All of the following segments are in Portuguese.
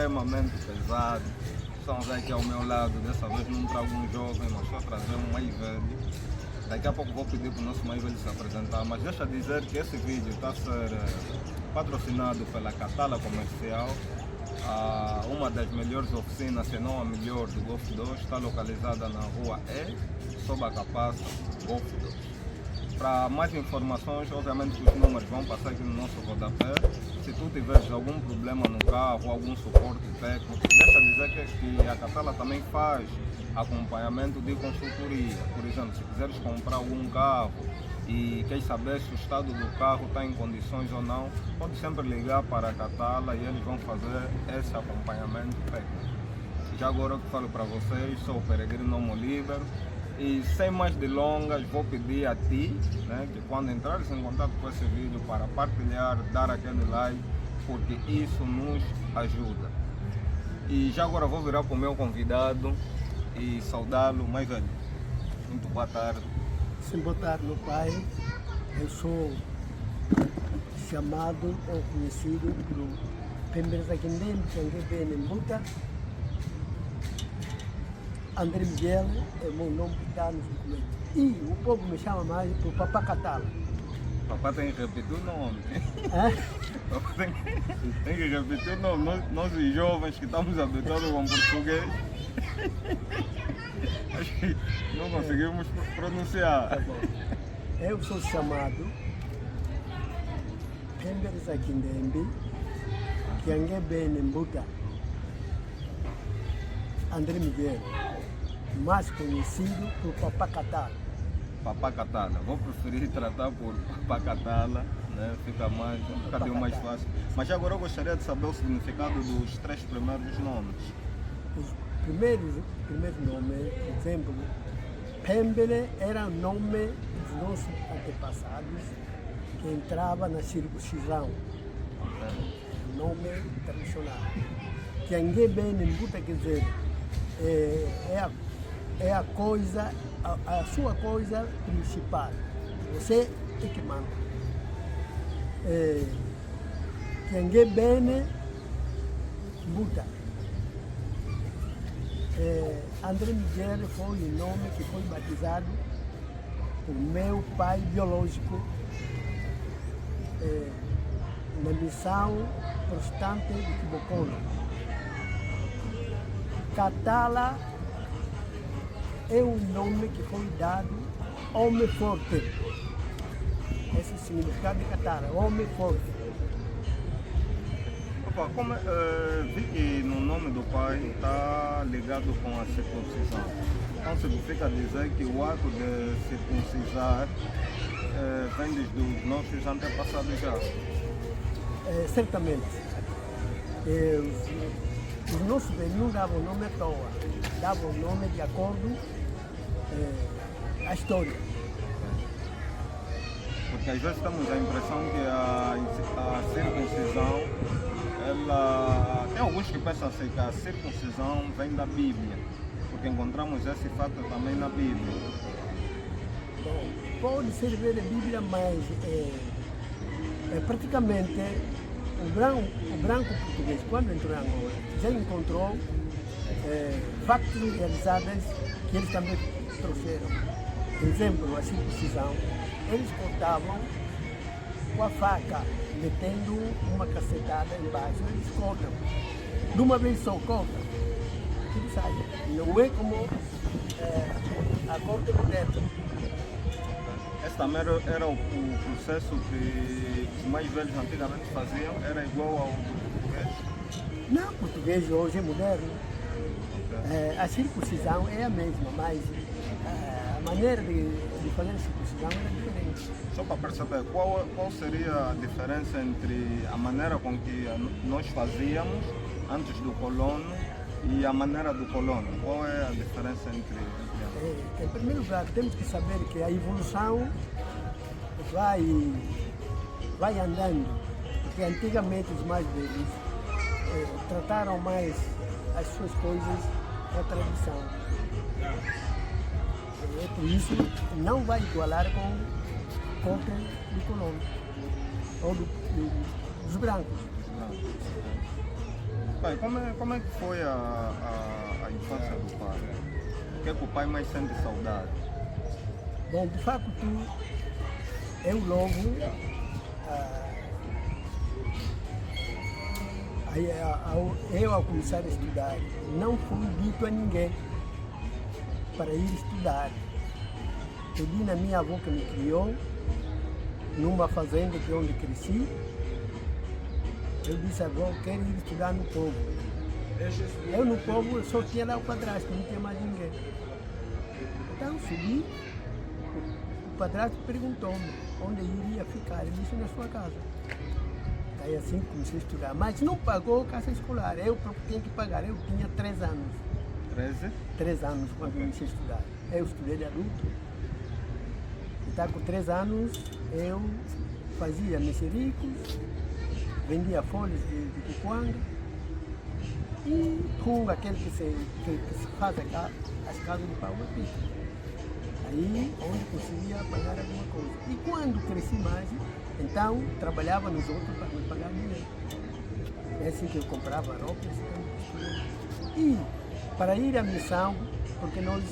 extremamente pesado. Estamos aqui ao meu lado, dessa vez não trago um jovem, mas só trazer um mais velho. Daqui a pouco vou pedir para o nosso mais velho se apresentar, mas deixa dizer que esse vídeo está a ser patrocinado pela Catala Comercial, uma das melhores oficinas, se não a melhor do Golfo 2, está localizada na rua E, sob a Capaça, Golfo 2. Para mais informações, obviamente os números vão passar aqui no nosso rodapé. Se tu tiveres algum problema no carro, algum suporte técnico, deixa dizer que a Catala também faz acompanhamento de consultoria. Por exemplo, se quiseres comprar algum carro e queres saber se o estado do carro está em condições ou não, pode sempre ligar para a Catala e eles vão fazer esse acompanhamento técnico. Já agora eu falo para vocês, sou o Peregrino Molíbero. E sem mais delongas, vou pedir a ti, né, que quando entrares em contato com esse vídeo, para partilhar, dar aquele like, porque isso nos ajuda. E já agora vou virar para o meu convidado e saudá-lo. Mais velho, muito boa tarde. Sim, boa tarde, meu pai. Eu sou chamado ou conhecido por Pemberzakindem, Canguebe Nembuta. André Miguel é o meu nome que está nos documentos. E o povo me chama mais por Papá Catala. Papá tem que repetir o nome. É? Tem que repetir o nome. Nós os jovens que estamos habituados com português, acho que não conseguimos pronunciar. Tá bom. Eu sou chamado Pemberzakindembe, Canguebe Nembuta. André Miguel, mais conhecido por Papá Catala. Papá Catala, vou preferir tratar por Papá Catala, né? Fica mais, um bocadinho mais fácil. Mas agora eu gostaria de saber o significado dos três primeiros nomes. Os primeiros nomes, por exemplo, Pembele era o nome dos nossos antepassados que entrava na circuncisão, nome tradicional. Canguebe Nembuta quer dizer é a coisa, a sua coisa principal. Você é que manda. Canguebe Nembuta. André Miguel foi o nome que foi batizado por meu pai biológico na missão protestante de Quibocona. Catala é um nome que foi dado homem forte. Esse é o significado de Catala, homem forte. Opa, vi que no nome do pai está ligado com a circuncisão. Então significa dizer que o ato de circuncisar vem dos nossos antepassados já. Certamente. Os nossos velhos não davam nome à toa, davam nome de acordo à história. Porque às vezes temos a impressão que a circuncisão, tem alguns que pensam assim que a circuncisão vem da Bíblia, porque encontramos esse fato também na Bíblia. Bom, pode servir da Bíblia, mas praticamente o branco português, quando entrou em Angola, já encontrou factos realizados que eles também trouxeram. Por exemplo, a circuncisão, eles cortavam com a faca, metendo uma cacetada embaixo, eles cortam. De uma vez só cortam, tudo sai. Não é como a corte moderna. Esse também era o processo que os mais velhos antigamente faziam, era igual ao do português? Não, português hoje é moderno. A circuncisão é a mesma, mas a maneira de fazer a circuncisão era diferente. Só para perceber, qual seria a diferença entre a maneira com que nós fazíamos antes do colono e a maneira do colono? Qual é a diferença entre ambos? Em primeiro lugar, temos que saber que a evolução vai andando, porque antigamente os mais velhos trataram mais as suas coisas com a tradição. Por isso, não vai igualar com corte do colono ou dos brancos. Pai, como é que foi a infância do pai? O que é que o pai mais sente saudade? Bom, de facto, eu logo, eu ao começar a estudar, não fui dito a ninguém para ir estudar. Pedi na minha avó que me criou, numa fazenda que onde cresci. Eu disse, avó, quero ir estudar no povo. Eu no povo só tinha lá o padrasto, não tinha mais ninguém. Então subi, o padrasto perguntou-me onde iria ficar. Ele disse, na sua casa. Aí assim comecei a estudar, mas não pagou casa escolar, eu tinha que pagar, eu tinha 3 anos. 13? 3 anos quando comecei a estudar. Eu estudei de adulto. Então com 3 anos eu fazia mexericos, vendia folhas de cupuanga e runga, aquele que se faz as casas de pau a pico. Aí onde conseguia pagar alguma coisa. E quando cresci mais, então trabalhava nos outros para me pagar dinheiro. É assim que eu comprava roupa. E para ir à missão, porque nós,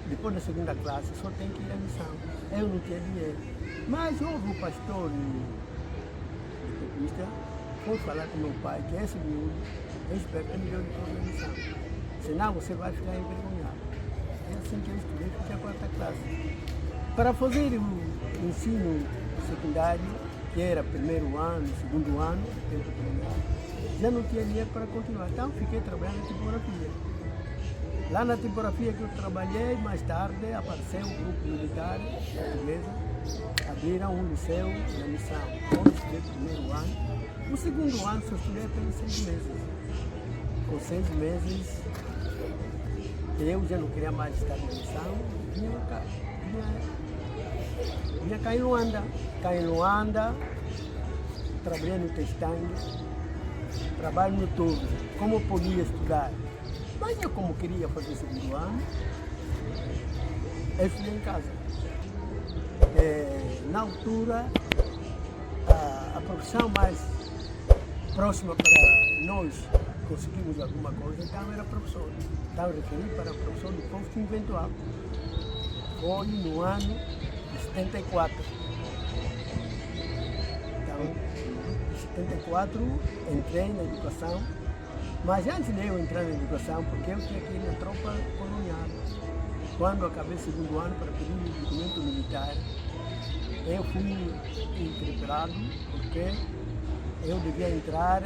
depois da segunda classe, só tem que ir à missão. Eu não tinha dinheiro. Mas houve um pastor foi falar com meu pai que esse miúdo, eu espero que ele deu depois da missão. Senão você vai ficar envergonhado. É assim que eu estudei, fiquei a 4ª classe. Para fazer o ensino secundário, que era 1º ano, 2º ano, tempo integral, já não tinha dinheiro para continuar. Então fiquei trabalhando na tipografia. Lá na tipografia que eu trabalhei, mais tarde apareceu um grupo militar portuguesa, abriram um liceu na missão, onde estudei o 1º ano. O 2º ano só estudei apenas 6 meses. Com 6 meses, eu já não queria mais estar na missão, vinha cá em Luanda. Cá em Luanda, trabalhei no Testangue, trabalho no turno, como eu podia estudar. Mas eu, como queria fazer o 2º ano, eu estudei em casa. Na altura, a profissão mais próxima para nós conseguimos alguma coisa, então era professor. Então eu referi para a professor do posto eventual. Foi no ano de 74. Então, em 74 entrei na educação, mas antes de eu entrar na educação, porque eu tinha que ir na tropa colonial. Quando acabei o 2º ano para pedir o documento militar, eu fui interpelado porque eu devia entrar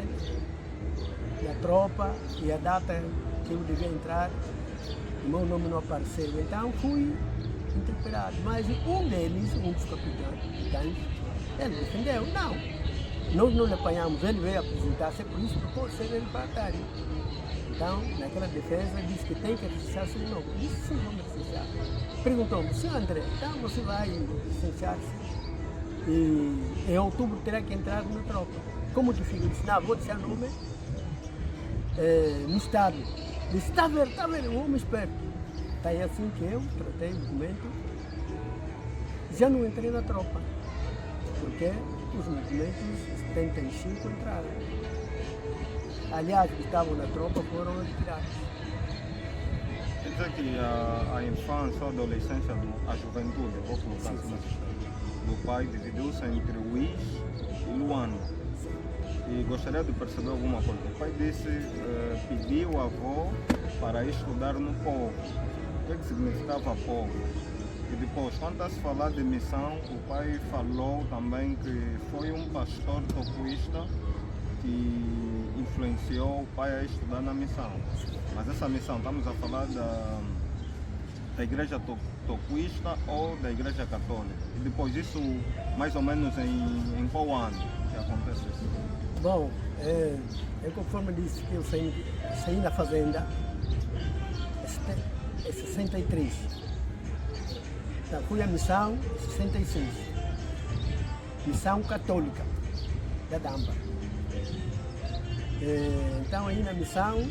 na tropa e a data que eu devia entrar, o meu nome não apareceu. Então fui interpelado. Mas um deles, um dos capitães, ele defendeu. Não, nós não lhe apanhamos, ele veio apresentar-se, por isso que pode ser refratário. Então, naquela defesa, disse que tem que registrar seu nome. Disse sim, vamos registrar. Perguntou-me, senhor André, então você vai licenciar-se e em outubro terá que entrar na tropa. Como que fica? Eu disse, não, vou deixar o nome no Estado. Disse, está vendo, um homem esperto. Está aí assim que eu tratei o documento, já não entrei na tropa, porque os documentos 75 entraram. Aliás, que estavam na tropa foram retirados. Quer dizer que a infância, a adolescência, a juventude, vou colocar assim, do pai dividiu-se entre Luís e Luanda. E gostaria de perceber alguma coisa. O pai disse, pediu a avó para estudar no povo. O que significava povo? E depois, quando está a se falar de missão, o pai falou também que foi um pastor tocuista que influenciou o pai a estudar na missão. Mas essa missão, estamos a falar da igreja tocuista ou da igreja católica? E depois isso, mais ou menos em qual ano que acontece isso? Bom, conforme disse que eu saí na fazenda, é 63. Então, fui à missão em 66. Missão católica da Damba. Então, aí na missão,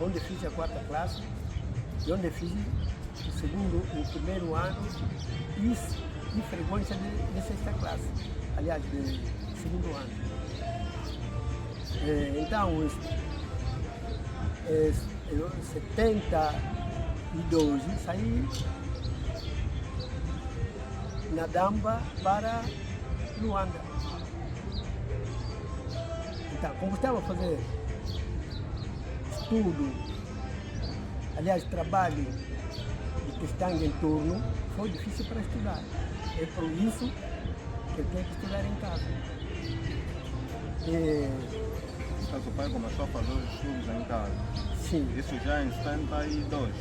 onde fiz a 4ª classe, e onde fiz o 1º ano e frequência de 6ª classe, aliás, de 2º ano. Então, 72 saí na Damba para Luanda. Então, como estava a fazer estudo, aliás, trabalho de questão em turno, foi difícil para estudar. É por isso que eu tenho que estudar em casa. Mas o pai começou a fazer os estudos em casa. Sim, Isso já em 72.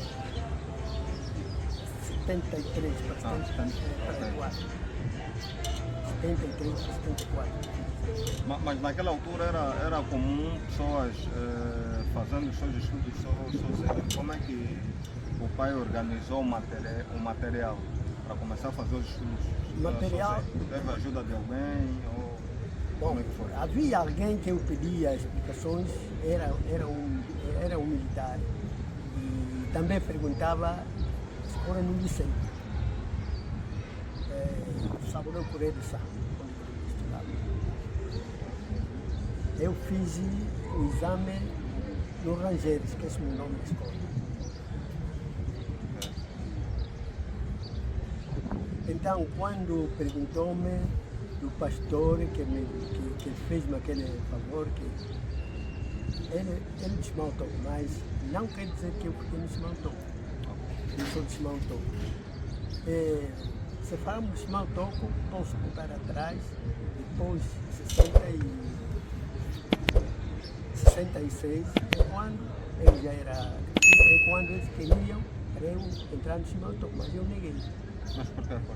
73 para 74. 73 para 74. Mas naquela altura era comum pessoas fazendo os seus estudos sozinhos. Como é que o pai organizou o material para começar a fazer os estudos? Material? Sozinho? Teve a ajuda de alguém? Ou Bom, como é que foi? havia alguém que eu pedia explicações, era um militar. E também perguntava se fora no liceu. Salvador Correia de Sá, onde eu estudava. Eu fiz o exame no Rangeiros, esqueci o nome da escola. Então, quando perguntou-me do pastor que fez-me aquele favor, que ele desmontou, mas não quer dizer que eu fiquei no Simão-Toco. Eu sou de Simão-Toco. Se falamos de Simão-Toco, posso voltar atrás, depois 66, é quando eu já era, quando eles queriam para eu entrar no Simão-Toco, mas eu neguei. Mas por que foi?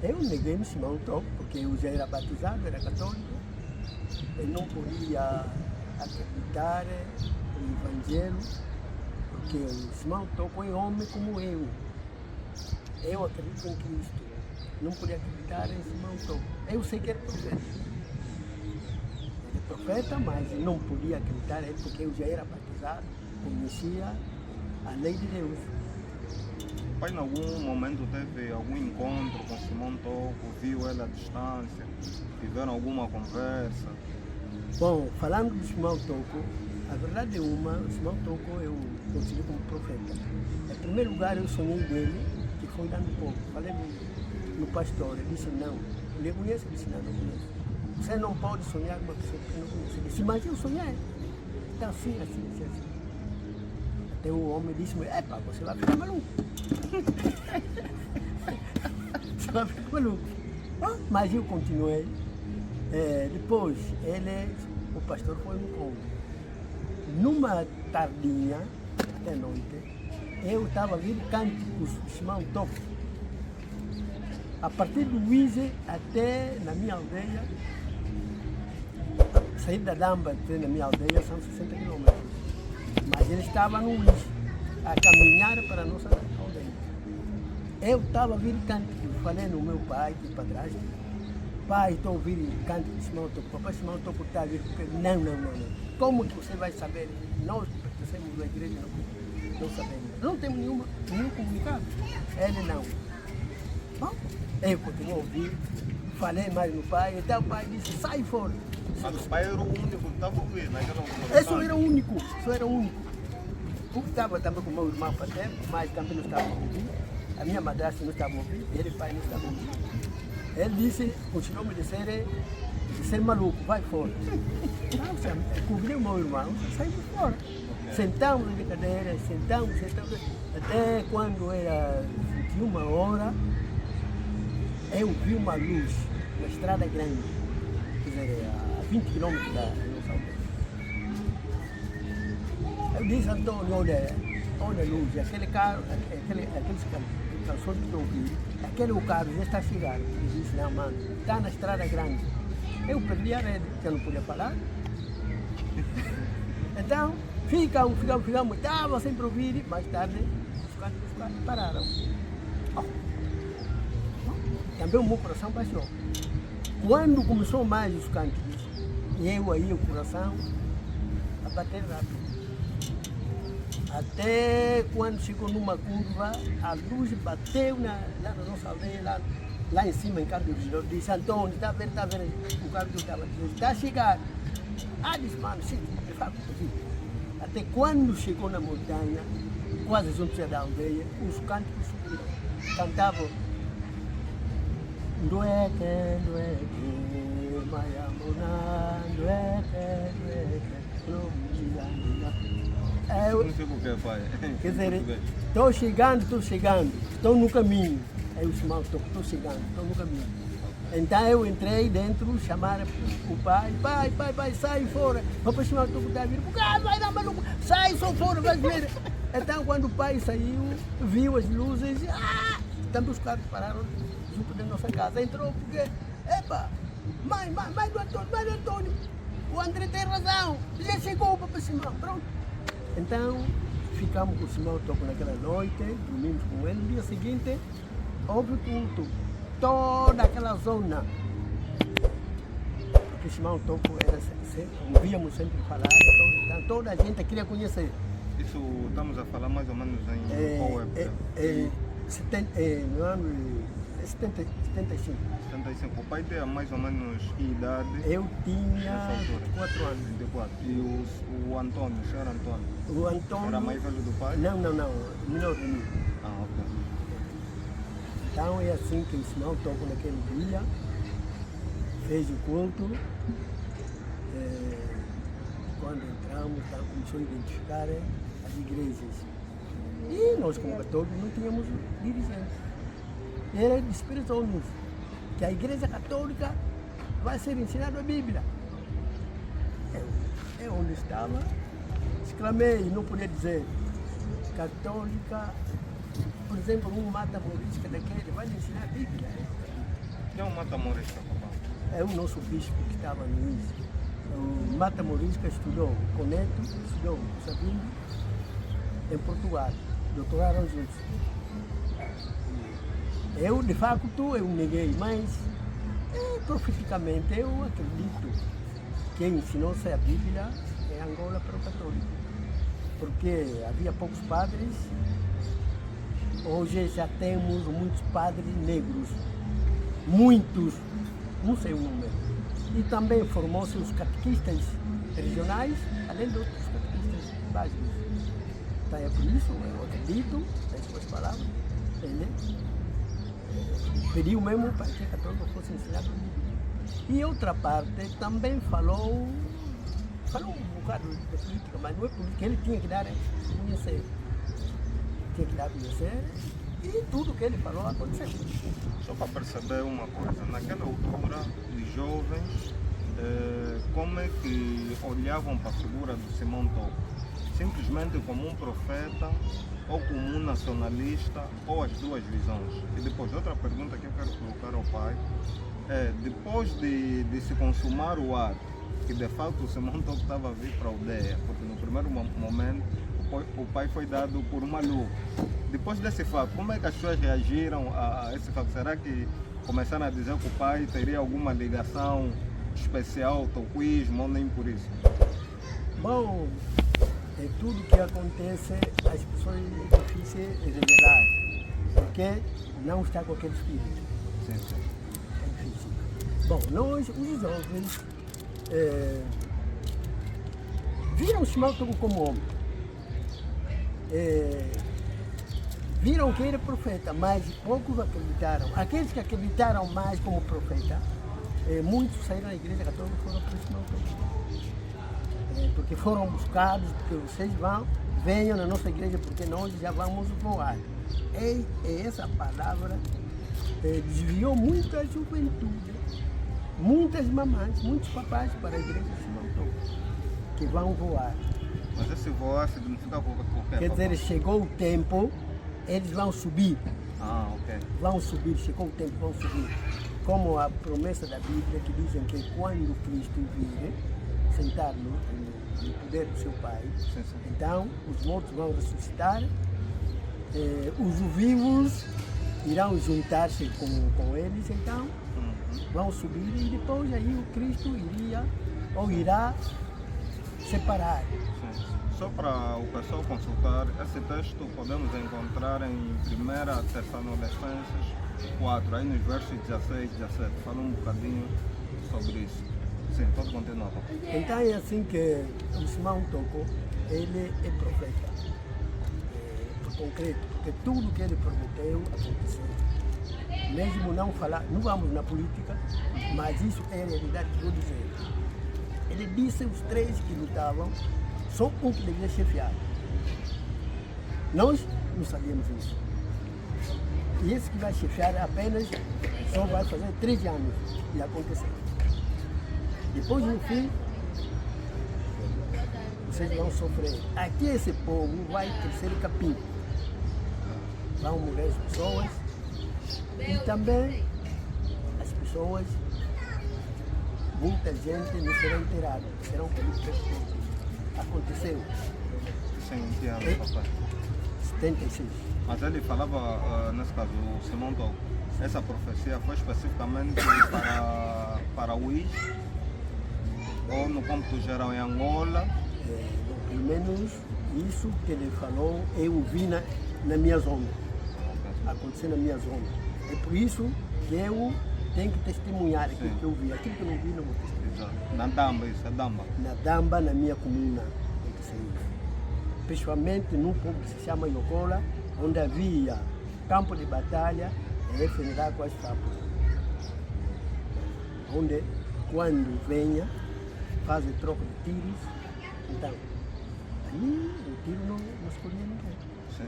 Eu neguei no Simão-Toco, porque eu já era batizado, era católico. Eu não podia acreditar no Evangelho, porque o Simão-Toco é homem como eu. Eu acredito em Cristo. Não podia acreditar em Simão-Toco. Eu sei que era profeta. Ele é profeta, mas eu não podia acreditar nele porque eu já era batizado, conhecia a lei de Deus. O pai, em algum momento, teve algum encontro com Simão Toco, viu ele à distância, tiveram alguma conversa? Bom, falando do Simão-Toco, a verdade é o Simão-Toco eu considero como profeta. Em primeiro lugar, eu sonhei dele, que foi lá no povo. Falei no pastor, ele disse não. Ele conhece? Ele disse não, não conheço. Você não pode sonhar com uma pessoa que não conhece. Ele disse, mas eu sonhei. Então assim. Até o homem disse, epa, você vai ficar maluco. Você vai ficar maluco. Mas eu continuei. Depois, o pastor foi no Congo. Numa tardinha, até noite, eu estava ouvindo cânticos de Simão-Toco. A partir do Wiese até na minha aldeia, sair da Damba até na minha aldeia são 60 quilômetros. Mas ele estava no Wiese, a caminhar para a nossa aldeia. Eu estava ouvindo cânticos, falei no meu pai, que padrasto, pai, estou ouvindo cânticos de Simão-Toco, papai Simão-Toco está a vir, não. Como que você vai saber? Nós pertencemos à igreja, não sabemos. Não temos nenhum comunicado. Ele não. Bom, eu continuo a ouvir, falei mais no pai, então o pai disse, sai fora. Mas o pai era o único que estava ouvindo naquela altura. Eu só era o único. Eu estava também com o meu irmão paterno, mas também não estava ouvindo. A minha madrasta não estava ouvindo, ele pai não estava ouvindo. Ele disse, continuou a me dizer, ser maluco, vai fora. Então, convidei o meu irmão, saímos fora. Sentamos na cadeira, sentamos, até quando era 21 horas, eu vi uma luz na estrada grande, quer dizer, a 20 quilômetros da nossa aldeia. Eu disse, Antônio, olha a luz, aqueles canções que eu ouvi, aquele carro já está a chegar. Ele disse, não, mano, está na estrada grande. Eu perdi a rede, que eu não podia falar. Então, ficamos, estava sempre a ouvir, mais tarde os cantos pararam. Também o meu coração baixou. Quando começou mais os cânticos, eu aí o coração a bater rápido. Até quando chegou numa curva, a luz bateu lá na nossa aldeia, lá em cima, em Carlos de Loro, disse, Antônio, está vendo, o carro que estava dizendo, está a chegar. Disse, mano, sim, de fato, sim. Até quando chegou na montanha, quase junto da aldeia, os cânticos subiram. Cantavam Ndueke, Ndueke, Mayamona, Ndueke, Significa o que, pai? Quer dizer, estou chegando, estou no caminho. É o chamado, estou chegando, estou no caminho. Então eu entrei dentro, chamar o pai, pai, sai fora. Vou chamar o toco da vida, vai dar maluco, sai só fora, vai ver. Então quando o pai saiu, viu as luzes, tanto os carros pararam junto da nossa casa. Entrou porque, mãe do Antônio, o André tem razão, já chegou para cima, pronto. Então ficamos com o Simão Toco naquela noite, dormimos com ele. No dia seguinte, houve o culto. Toda aquela zona, porque Simão Toco era ouvíamos sempre falar, então toda a gente queria conhecer. Isso estamos a falar mais ou menos em qual época? No ano 75. 75. O pai tinha mais ou menos idade? Eu tinha 24 anos. 24. E o Antônio, o senhor Antônio? O Antônio... Era mais velho do pai? Não, menor de mim. Ok. Então é assim que o Simão Toco naquele dia fez o culto. Quando entramos, começou a identificar as igrejas. E nós, como católicos, não tínhamos dirigentes. Ele despertou-nos que a Igreja Católica vai ser ensinada a Bíblia. Eu onde estava, exclamei, não podia dizer católica. Por exemplo, um mata-morisca daquele vai lhe ensinar a Bíblia. Quem é um mata-morisca, papá? É o nosso bispo que estava no início. O mata-morisca estudou, o Coneto estudou, o Sabino, em Portugal. Doutoraram juntos. Eu, de facto, eu neguei, mas profeticamente eu acredito que ensinou-se a Bíblia em Angola para o católico. Porque havia poucos padres. Hoje já temos muitos padres negros, muitos, não sei o número. E também formou-se os catequistas regionais, além de outros catequistas básicos. Então é por isso, eu acredito, nas suas palavras, ele pediu mesmo para que a católica fosse ensinada. E outra parte também falou um bocado de política, mas não é política, ele tinha que dar a conhecer. Tinha que dar a conhecer e tudo que ele falou aconteceu. Só para perceber uma coisa, naquela altura os jovens, como é que olhavam para a figura do Simão Toco? Simplesmente como um profeta ou como um nacionalista ou as duas visões? E depois outra pergunta que eu quero colocar ao pai é, depois de se consumar o ato, que de fato o Simão Toco estava a vir para a aldeia, porque no primeiro momento o pai foi dado por um maluco. Depois desse fato, como é que as pessoas reagiram a esse fato? Será que começaram a dizer que o pai teria alguma ligação especial ao toquismo ou nem por isso? Bom, é tudo que acontece, as pessoas é difícil revelar, porque não está com aquele espírito. Sim, sim. É difícil. Bom, nós, os jovens, viram o Simão Toco como homem. Viram que ele é profeta, mas poucos acreditaram. Aqueles que acreditaram mais como profeta, muitos saíram da igreja católica e foram para o Simão Toco. Porque foram buscados, porque vocês venham na nossa igreja, porque nós já vamos voar. E essa palavra desviou muita juventude, muitas mamães, muitos papais para a igreja de Simão Toco, que vão voar. Mas esse voar significa qualquer Quer dizer, chegou o tempo, eles vão subir. Ah, ok. Vão subir, chegou o tempo, vão subir. Como a promessa da Bíblia, que dizem que quando Cristo vir, sentar no poder do seu Pai, Sim, sim. então os mortos vão ressuscitar, os vivos irão juntar-se com eles, então vão subir e depois aí o Cristo irá separar. Sim. Só para o pessoal consultar, esse texto podemos encontrar em 1 Tessalonicenses 4, aí nos versos 16 e 17. Fala um bocadinho sobre isso. Sim, pode continuar. Então é assim que o Simão Toco ele é profeta, por concreto, porque tudo que ele prometeu aconteceu. Mesmo não falar, não vamos na política, mas isso é a realidade que eu vou dizer. Ele disse os 3 que lutavam, só um que devia chefiar. Nós não sabíamos isso. E esse que vai chefiar apenas só vai fazer 13 anos e aconteceu. Depois, no fim, vocês vão sofrer. Aqui esse povo vai crescer capim. Vão morrer as pessoas e também as pessoas, muita gente não será enterrada, serão políticas. Aconteceu. Sim, que ano, papai? 76. Mas ele falava, nesse caso, o Simão Togo, essa profecia foi especificamente para o IS ou no cômputo geral em Angola? Pelo menos isso que ele falou, eu vi na minha zona. Aconteceu na minha zona. É por isso que eu tenho que testemunhar aquilo que eu vi. Aquilo que eu não vi, não vou testemunhar. Exato. Na Damba, isso é Damba? Na Damba, na minha comuna, aconteceu isso. Principalmente num povo que se chama Yokola, onde havia campo de batalha e FNDA com as FAPs. Onde, quando venha, fazem troca de tiros. Então, ali o tiro não escolhia ninguém. Sim.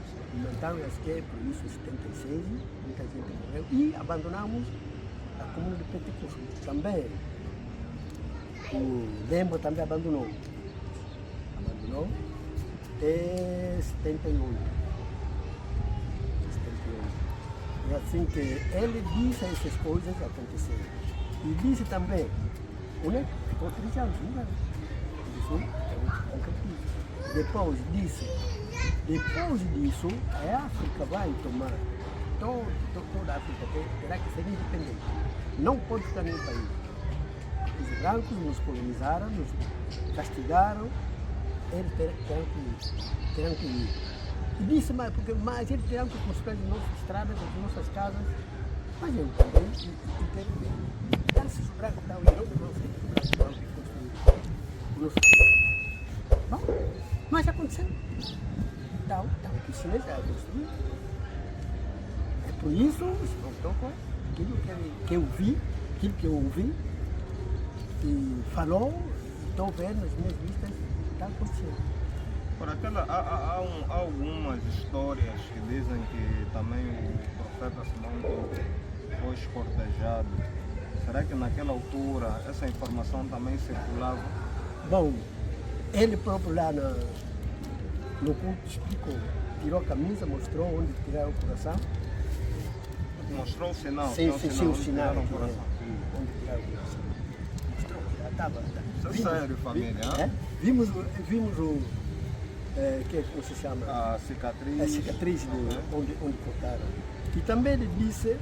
Então, acho que é por isso, em 76, muita gente morreu. E abandonamos a comuna de Pentecostes também. O Demba também abandonou. Até 78. É assim que ele disse essas coisas aconteceram. E disse também, né? Ficou 3 anos, não é? Isso é o concretismo. Depois disso, a África vai tomar, toda a África terá que ser independente. Não pode ficar nenhum país. Os brancos nos colonizaram, nos castigaram, eles terão que ir. E disse, mas eles terão que construir as nossas estradas, as nossas casas. Mas eu também quero ver. Se os brancos estão em outro, não sei, os brancos vão construir o nosso país. Bom, mas aconteceu. Então, que os chineses vão construir. É por isso, se não tocou, aquilo que eu vi, aquilo que eu ouvi, e falou, estou vendo nas minhas vistas, está acontecendo. Por aquela, há algumas histórias que dizem que também o profeta Simão Togo foi escortejado. Será que naquela altura essa informação também circulava? Bom, ele próprio lá no culto explicou. Tirou a camisa, mostrou onde tirar o coração. Mostrou o sinal? Sim, o sinal. Onde tiraram o coração? Onde tirar o coração. Mostrou, já estava. Isso é sério, família? Vimos o... como se chama? A cicatriz. A cicatriz onde cortaram. E também ele disse,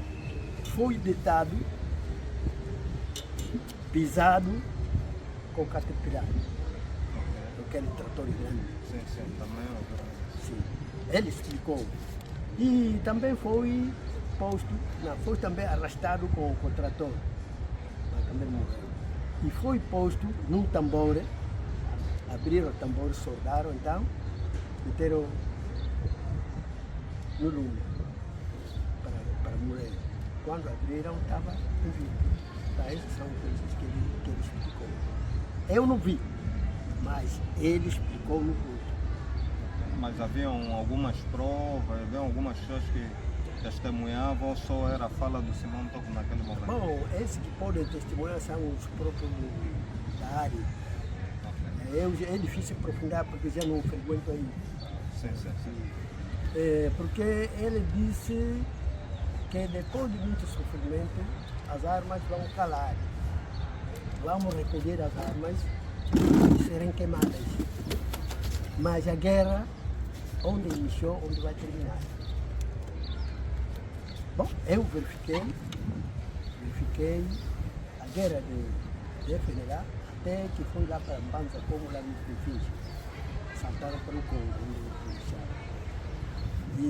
foi deitado, pisado com caterpillar. Aquele trator grande. Sim, também. Sim. Ele explicou. E também foi posto, foi também arrastado com o trator. Mas também morreu. E foi posto num tambor, abriram o tambor, soldaram então, meteram no lume para morrer. Quando abriram, estava vivo. Tá, essas são coisas que ele explicou. Eu não vi, mas ele explicou no culto. Mas haviam algumas provas, haviam algumas pessoas que testemunhavam ou só era a fala do Simão Togo naquele momento? Bom, esses que podem testemunhar são os próprios da área. É difícil aprofundar porque já não frequento aí. Sim. Porque ele disse que depois de muito sofrimento, as armas vão calar. Vamos recolher as armas e serem queimadas. Mas a guerra, onde iniciou, onde vai terminar. Bom, eu verifiquei a guerra de FNLA até que foi lá para Mbanza, como lá nos Refúgios. Saltaram para o Congo, onde iniciaram. E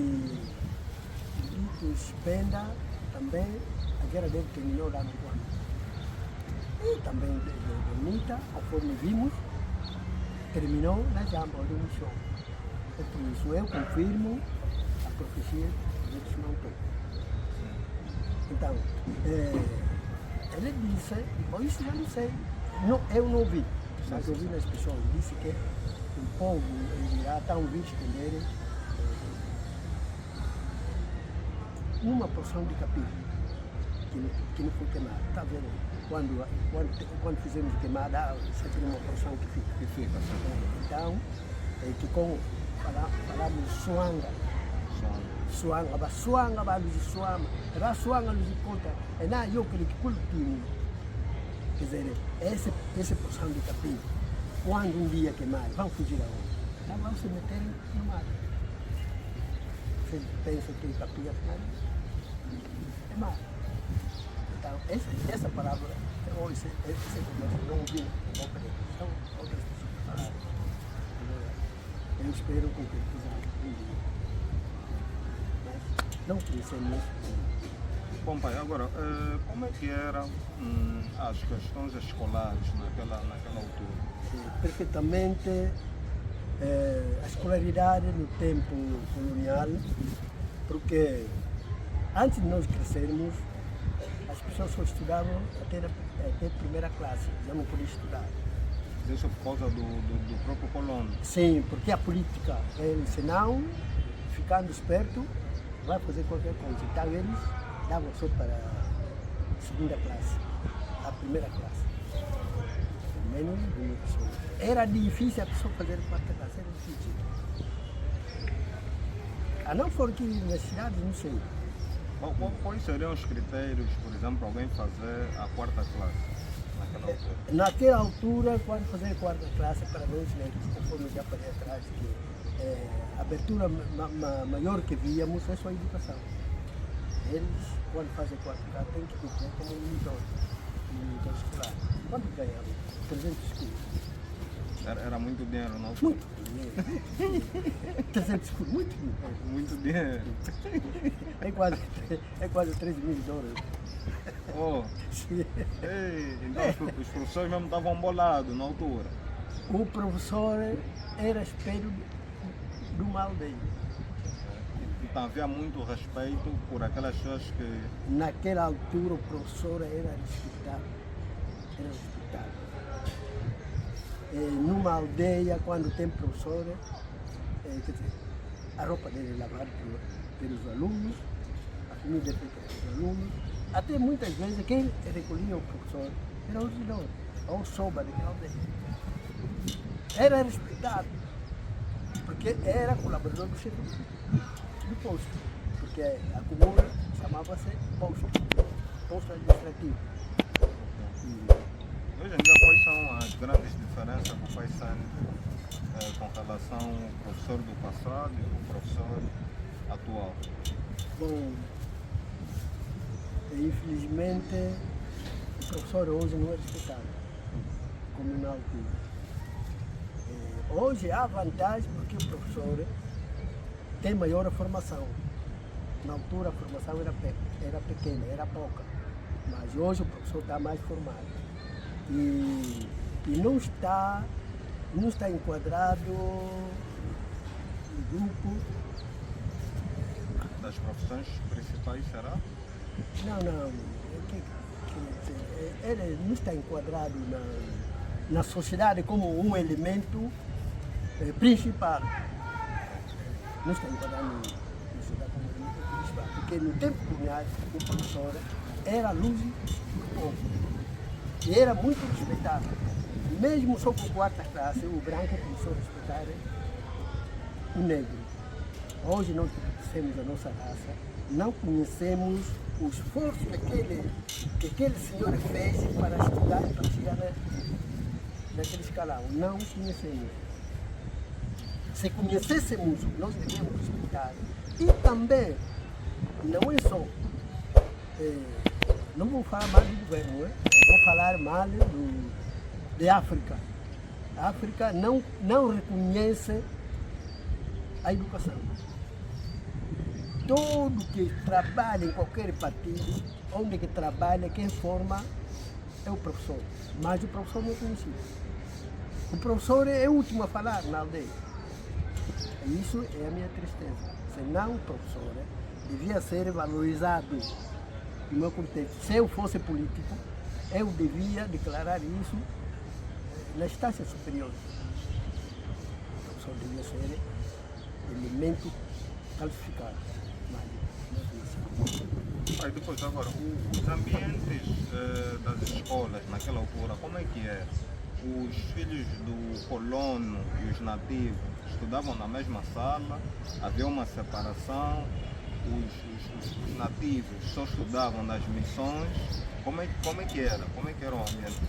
Litos Penda também, a guerra dele terminou lá no Guano. E também de Bonita, conforme vimos, terminou na Jamba, do Michon. É por isso, eu confirmo a profecia de Simão Pedro. Então, ele disse, bom, isso já não sei, não, eu não vi, mas ouvi nas pessoas, disse que o povo irá estar ouvindo esconder uma porção de capim que não foi queimada. Está vendo? Quando fizemos queimada, sempre uma porção que fica. Então, que como falamos suanga, suanga, luz conta, é na eu que cultivo. Quer dizer, essa porção de capim, quando um dia queimar, vão fugir aonde? Então vão se meter no mar. Você pensa que capim é mar. Então, essa palavra, ou essa informação, não ouvi, não perdi. Então, outras pessoas falaram. Eu espero concretizar um dia. Mas não conhecemos. Bom, pai, agora, como é que eram as questões escolares naquela altura? Perfeitamente, a escolaridade no tempo colonial, porque antes de nós crescermos, as pessoas só estudavam até primeira classe, já não podiam estudar. Isso por causa do próprio colono? Sim, porque a política, senão, ficando esperto, vai fazer qualquer coisa. Então eles davam só para a segunda classe, a primeira classe. Menos de uma pessoa. Era difícil a pessoa fazer quarta classe, era difícil. A não for que nas cidades, não sei. Quais seriam os critérios, por exemplo, alguém fazer a quarta classe naquela altura? Naquela altura, quando fazer a quarta classe, para nós negros, conforme já falei atrás, que a abertura maior que víamos é só a educação. Eles, quando fazem a quarta classe, têm que cumprir como um monitor escolar. Quanto ganhavam? 300 quilos. Era muito dinheiro, não? Muito dinheiro. 300 quilos, muito dinheiro. Muito dinheiro. É quase 3 mil dólares. Oh. Ei, então os professores mesmo estavam bolados na altura. O professor era espelho de uma aldeia. Então havia muito respeito por aquelas pessoas que... Naquela altura o professor era respeitado. Numa aldeia, quando tem professor, quer dizer, a roupa dele é lavada pelos alunos, a comida é feita pelos alunos. Até muitas vezes quem recolhia o professor era o regidor, ou o soba daquela aldeia. Era respeitado, porque era colaborador do chefe do posto, porque a comuna chamava-se posto administrativo. Hoje em dia, quais são as grandes diferenças que o país sente com relação ao professor do passado e o professor atual? Bom, infelizmente, o professor hoje não é respeitado, como na altura. Hoje há vantagem porque o professor tem maior formação. Na altura a formação era pequena, era pouca, mas hoje o professor está mais formado. E não está enquadrado no grupo. Das profissões principais, será? Não. Ele não está enquadrado na sociedade como um elemento principal. Não está enquadrado na sociedade como um elemento principal. Porque no tempo colonial, o professor era a luz do povo. E era muito respeitado. Mesmo só com quarta classe, o branco começou a respeitar o negro. Hoje nós conhecemos a nossa raça, não conhecemos o esforço que aquele senhor fez para estudar e para chegar naquele escalão. Não conhecemos. Se conhecêssemos, nós devíamos respeitar. E também, não é só... não vou falar mal do governo, vou falar mal de África. A África não reconhece a educação. Todo que trabalha em qualquer partido, onde que trabalha, quem forma é o professor. Mas o professor não é conhecido. O professor é o último a falar na aldeia. Isso é a minha tristeza. Senão o professor devia ser valorizado no meu contexto. Se eu fosse político, eu devia declarar isso na instância superior. O professor devia ser elemento qualificado. Aí depois agora, os ambientes das escolas naquela altura, como é que é? Os filhos do colono e os nativos estudavam na mesma sala, havia uma separação, os nativos só estudavam nas missões. Como é que era? Como é que era o ambiente?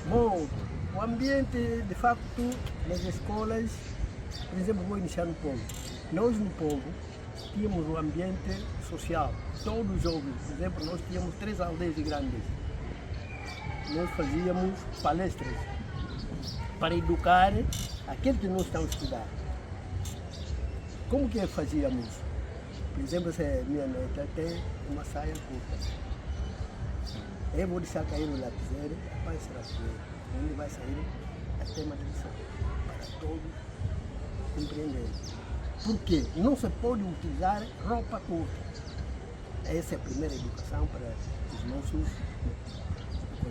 Bom, o ambiente, de facto, nas escolas, por exemplo, vou iniciar no povo. Nós no povo tínhamos um ambiente social. Todos os jovens, por exemplo, nós tínhamos 3 aldeias grandes. Nós fazíamos palestras para educar aqueles que não estão a estudar. Como que fazíamos? Por exemplo, se minha neta tem uma saia curta, eu vou deixar cair o lapiseiro, rapaz, será que onde vai sair a tema de lição, para todos compreenderem. Por quê? Não se pode utilizar roupa curta. Essa é a primeira educação para as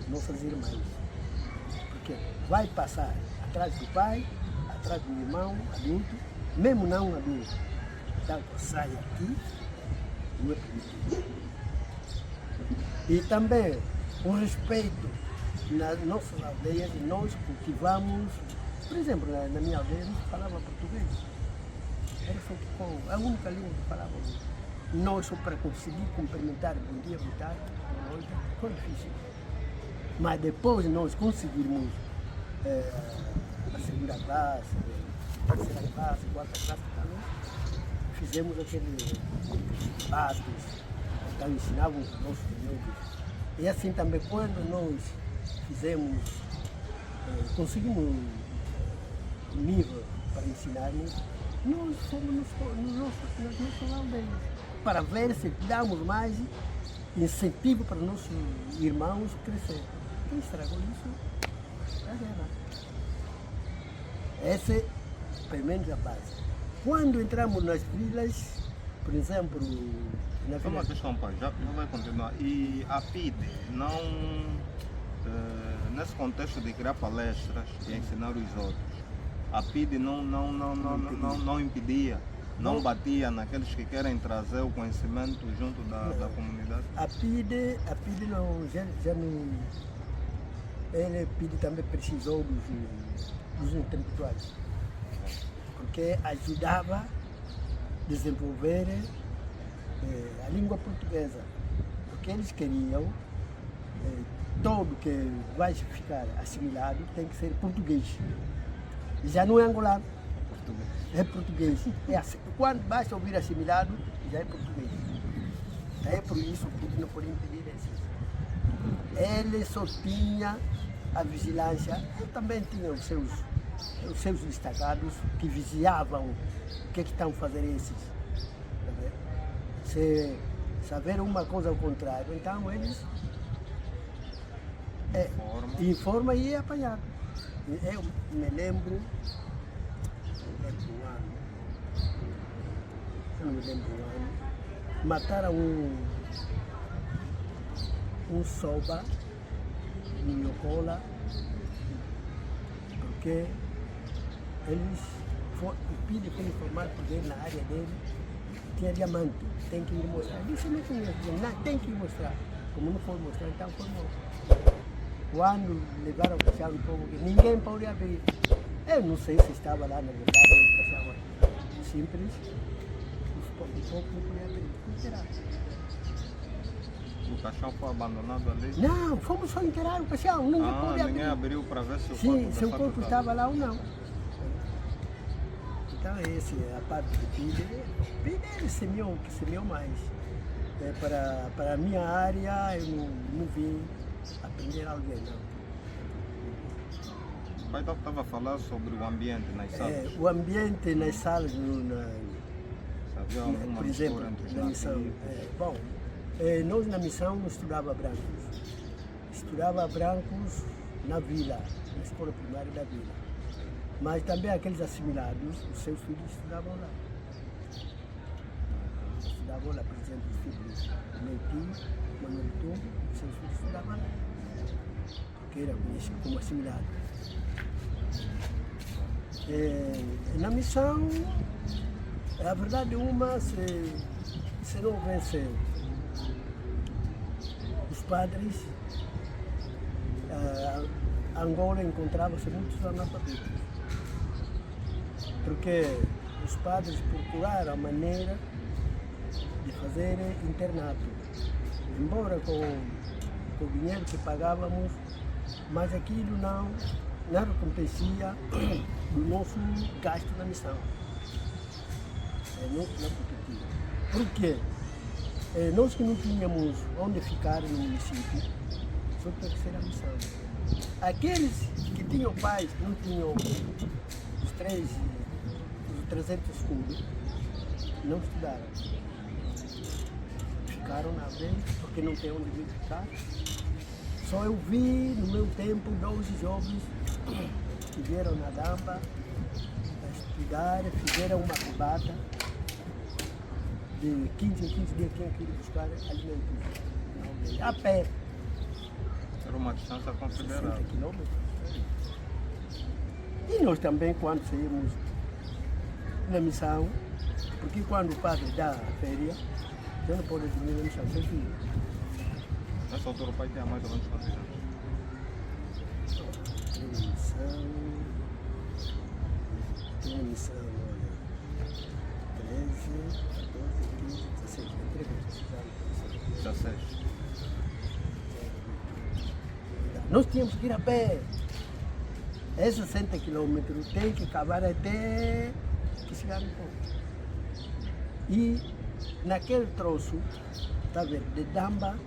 nossas irmãs. Porque vai passar atrás do pai, atrás do irmão adulto, mesmo não adulto. Então, sai aqui, não é permitido. E também o respeito nas nossas aldeias, nós cultivamos, por exemplo, na minha aldeia não se falava português. Era só com a única língua que falávamos. Nós, só para conseguir cumprimentar bom dia, boa tarde, boa noite, foi difícil. Mas depois nós conseguirmos a segunda classe, a terceira classe, a quarta classe, também, fizemos aqueles atos, então ensinávamos os nossos filhos. E assim também, quando nós fizemos, conseguimos um nível para ensinarmos, nós fomos nas nossas aldeias, para ver se damos mais incentivo para nossos irmãos crescer. Quem estragou isso é a guerra. Essa é, pelo menos, a base. Quando entramos nas vilas, por exemplo, na Só uma questão, pai, já vai continuar. E a PID não, nesse contexto de criar palestras e ensinar os outros, a PID não impedia, não batia naqueles que querem trazer o conhecimento junto da comunidade? A PID não, já não. Ele PID também precisou dos intelectuais, porque ajudava a desenvolver a língua portuguesa, porque eles queriam todo que vai ficar assimilado tem que ser português. Já não é angolano, é português. É assim, quando basta ouvir assimilado, já é português. É por isso que não pode impedir isso. Ele só tinha a vigilância, ele também tinha os seus destacados que vigiavam o que estão a fazer esses. Se saber uma coisa ao contrário, então eles informam e é apanhado. Eu me lembro do ano, eu não me lembro do ano, mataram um soba no Yocola, porque o PID foi informado porque ele, na área dele tinha diamante, tem que ir mostrar. Ele disse, não conheço, tem que ir mostrar. Como não foi mostrar, então foi morto. Quando levaram o caixão do povo, ninguém pode abrir. Eu não sei se estava lá, na verdade, o caixão simples, o povo não podia abrir. Não terá. O caixão foi abandonado ali? Não, fomos só enterrar o caixão, ninguém pode abrir. Ninguém abriu para ver se o corpo Sim, se o corpo estava lá ou não. Então essa é a parte do PID. O PID ele semeou, que semeou mais. Para a minha área, eu não vi aprender alguém, não. O pai estava a falar sobre o ambiente nas salas. O ambiente nas salas, havia alguma por exemplo, mistura entre os na missão. Bom, nós na missão não estudava brancos. Estudava brancos na vila, na escola primária da vila. Mas também aqueles assimilados, os seus filhos estudavam lá. Estudavam lá, por exemplo, os filhos do meu tio, Manuel Tumbo, os seus filhos estudavam lá. Porque era conhecido como assimilado. Na missão, a verdade uma, se não houvesse os padres, Angola encontrava-se muitos analfabetos. Porque os padres procuraram a maneira de fazer internato. Embora com o dinheiro que pagávamos, mas aquilo não acontecia do nosso gasto na missão. Não competia. Por quê? Nós que não tínhamos onde ficar no município, foi para ser a missão. Aqueles que tinham pais que não tinham os 300 escudos, não estudaram. Ficaram na frente porque não tem onde vir ficar. Só eu vi no meu tempo 12 jovens que vieram na Damba a estudar, fizeram uma rebata de 15 em 15 dias, tinham que ir buscar alimentos a pé. Era uma distância considerável. 60 quilômetros. E nós também, quando saímos na missão, porque quando o padre dá a férias, eu não posso dormir na missão, sem filho. Nessa altura o pai tinha mais ou menos quantos anos? Tem missão, olha, 13, 14, 15, 16, entre 16. Nós tínhamos que ir a pé. É 60 quilômetros, tem que acabar até que chegar no ponto. E naquele troço, está vendo, de Damba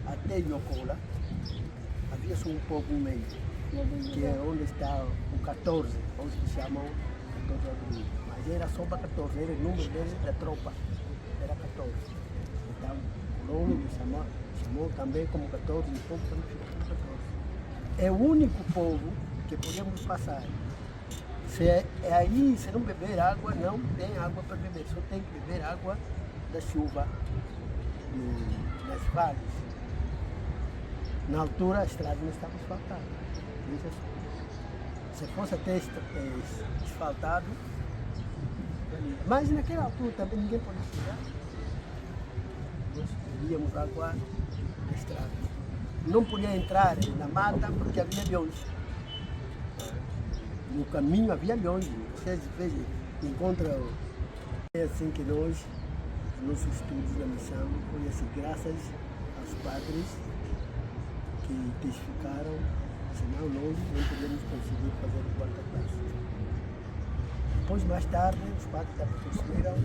até Yokola, havia só um pouco no meio, que é onde está o 14, onde se chamam 14 abril. Mas era só para 14, era o número deles da tropa, era 14. Então, o colônia chamou também como 14, e o povo também ficou como 14. É o único povo que podemos passar. Aí, se não beber água, não tem água para beber, só tem que beber água da chuva, nas vales. Na altura a estrada não estava asfaltada. Se fosse até asfaltado, mas naquela altura também ninguém podia chegar. Nós bebíamos água da estrada. Não podia entrar na mata porque havia leões. No caminho havia leões. Vocês vejam, encontram. É assim que nós, nossos estudos da missão, foi assim, graças aos padres que testificaram, senão nós não podíamos conseguir fazer o quarta classe. Depois, mais tarde, os padres também construíram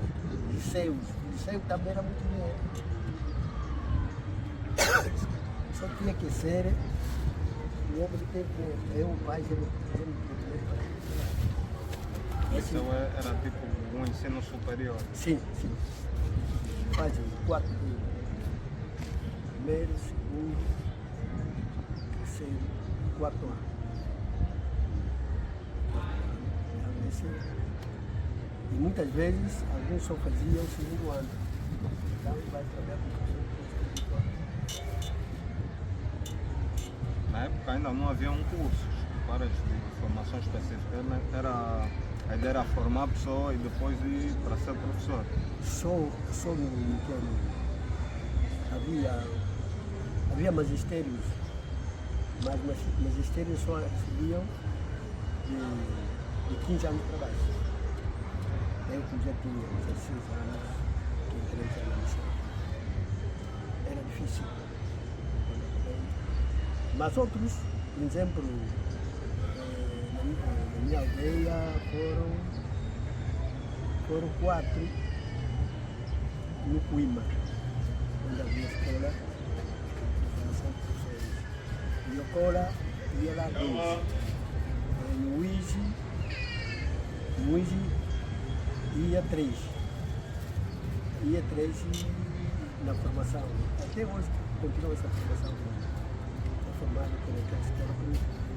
liceus. O liceu também era muito dinheiro. Só tinha que ser o homem que teve dinheiro. O pai, já não tinha dinheiro para isso. Esse era tipo um ensino superior? Sim, sim. Faz o quarto, primeiro, segundo, terceiro, quarto ano. E muitas vezes alguns só faziam o segundo ano. Então vai trabalhar com o Na época ainda não havia cursos para de formação específica. A ideia era formar a pessoa e depois ir para ser professor. Só no que havia magistérios, mas magistérios só recebiam de 15 anos para baixo. Eu que já tinha 16 anos, que entrei na missão. Era difícil. Mas outros, por exemplo, na minha aldeia foram 4 no Cuima, onde havia escola de formação de professores. Em Yokola ia lá 2. No Uíge ia 3. Ia 3 na formação. Até hoje continua essa formação. Formado por aquela escola por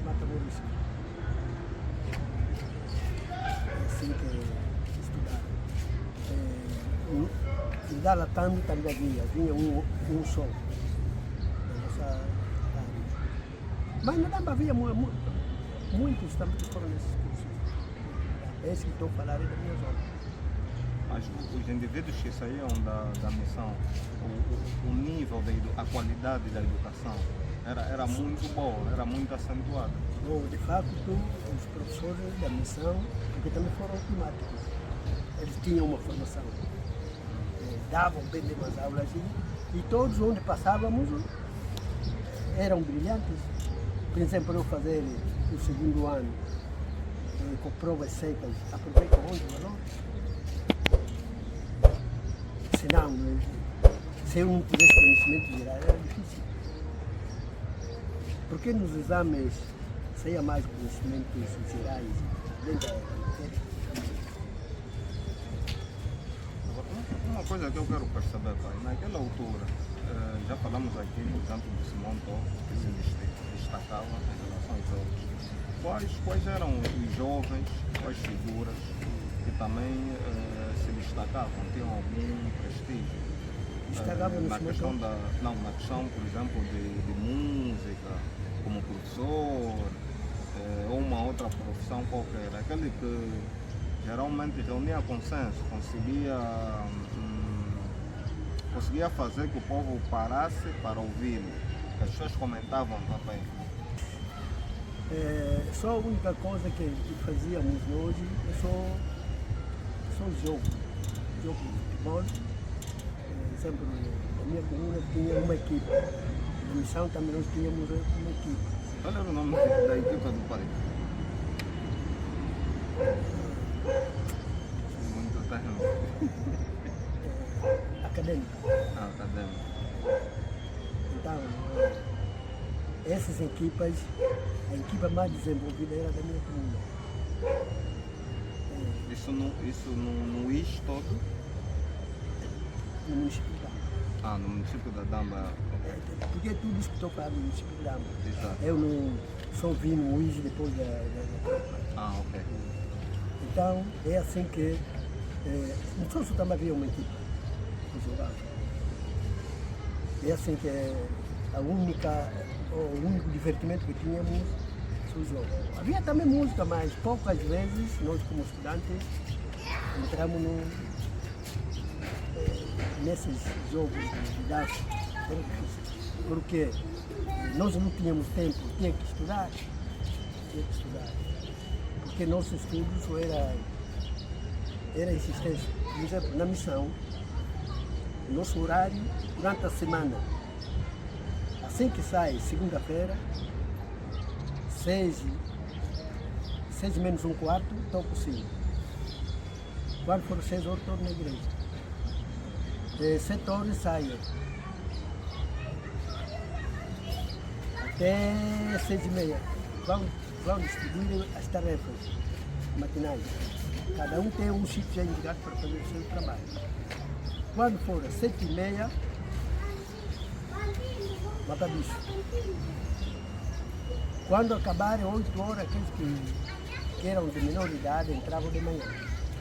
Mata Maurício. assim que estudaram. E Galatando também vinha um só na nossa área. Mas na Damba havia muitos também que foram nesses cursos. Esse que estou a falar é da minha zona. Mas os indivíduos que saíam da missão, o nível, a qualidade da educação era muito boa, era muito acentuada. Bom, de facto, os professores da missão, porque também foram climáticos, eles tinham uma formação, davam bem mesmo as aulas e todos onde passávamos eram brilhantes. Por exemplo, eu fazer o segundo ano com provas secas, aproveito onde, não? Se eu não tivesse conhecimento geral, era difícil. Porque nos exames saía mais conhecimentos gerais dentro da matéria. Uma coisa que eu quero perceber, pai, naquela altura, já falamos aqui no exemplo do Simão Tó, que se destacava em relação aos outros. Quais eram os jovens, quais figuras que também se destacavam, tinham algum prestígio? Na questão na questão, por exemplo, de música, como professor, ou uma outra profissão qualquer, aquele que geralmente reunia consenso, conseguia fazer que o povo parasse para ouvi-lo, que as pessoas comentavam também. Só a única coisa que fazíamos hoje é só jogo de futebol. Sempre na minha comuna tinha uma equipe. Na missão também nós tínhamos uma equipe. Qual era o nome da equipa do pai? Muito tempo. Acadêmica. Acadêmica. Então, essas equipas, a equipa mais desenvolvida era da minha comuna. Isso no IS todo? No município de Damba. No município da Damba. Porque tudo isso que estou falando no município de Damba. Exato. Eu não só vim no IS depois da tropa. Ok. Então, é assim que no Sonso também havia uma equipe que jogava. É assim que o único divertimento que tínhamos foi o jogo. Havia também música, mas poucas vezes nós como estudantes entramos nesses jogos de dança. Era difícil. Porque nós não tínhamos tempo, tinha que estudar. Porque nossos estudos era insistência. Por exemplo, na missão, o nosso horário durante a semana, assim que sai, segunda-feira, 6 menos um quarto, toco o sino. Quando for 6 horas, estou na igreja. 7 horas saio. Até 6h30. Vão distribuir as tarefas matinais. Cada um tem um sítio já indicado para fazer o seu trabalho. Quando for às 7h30, mata bicho. Quando acabarem 8 horas, aqueles que eram de menor idade entravam de manhã.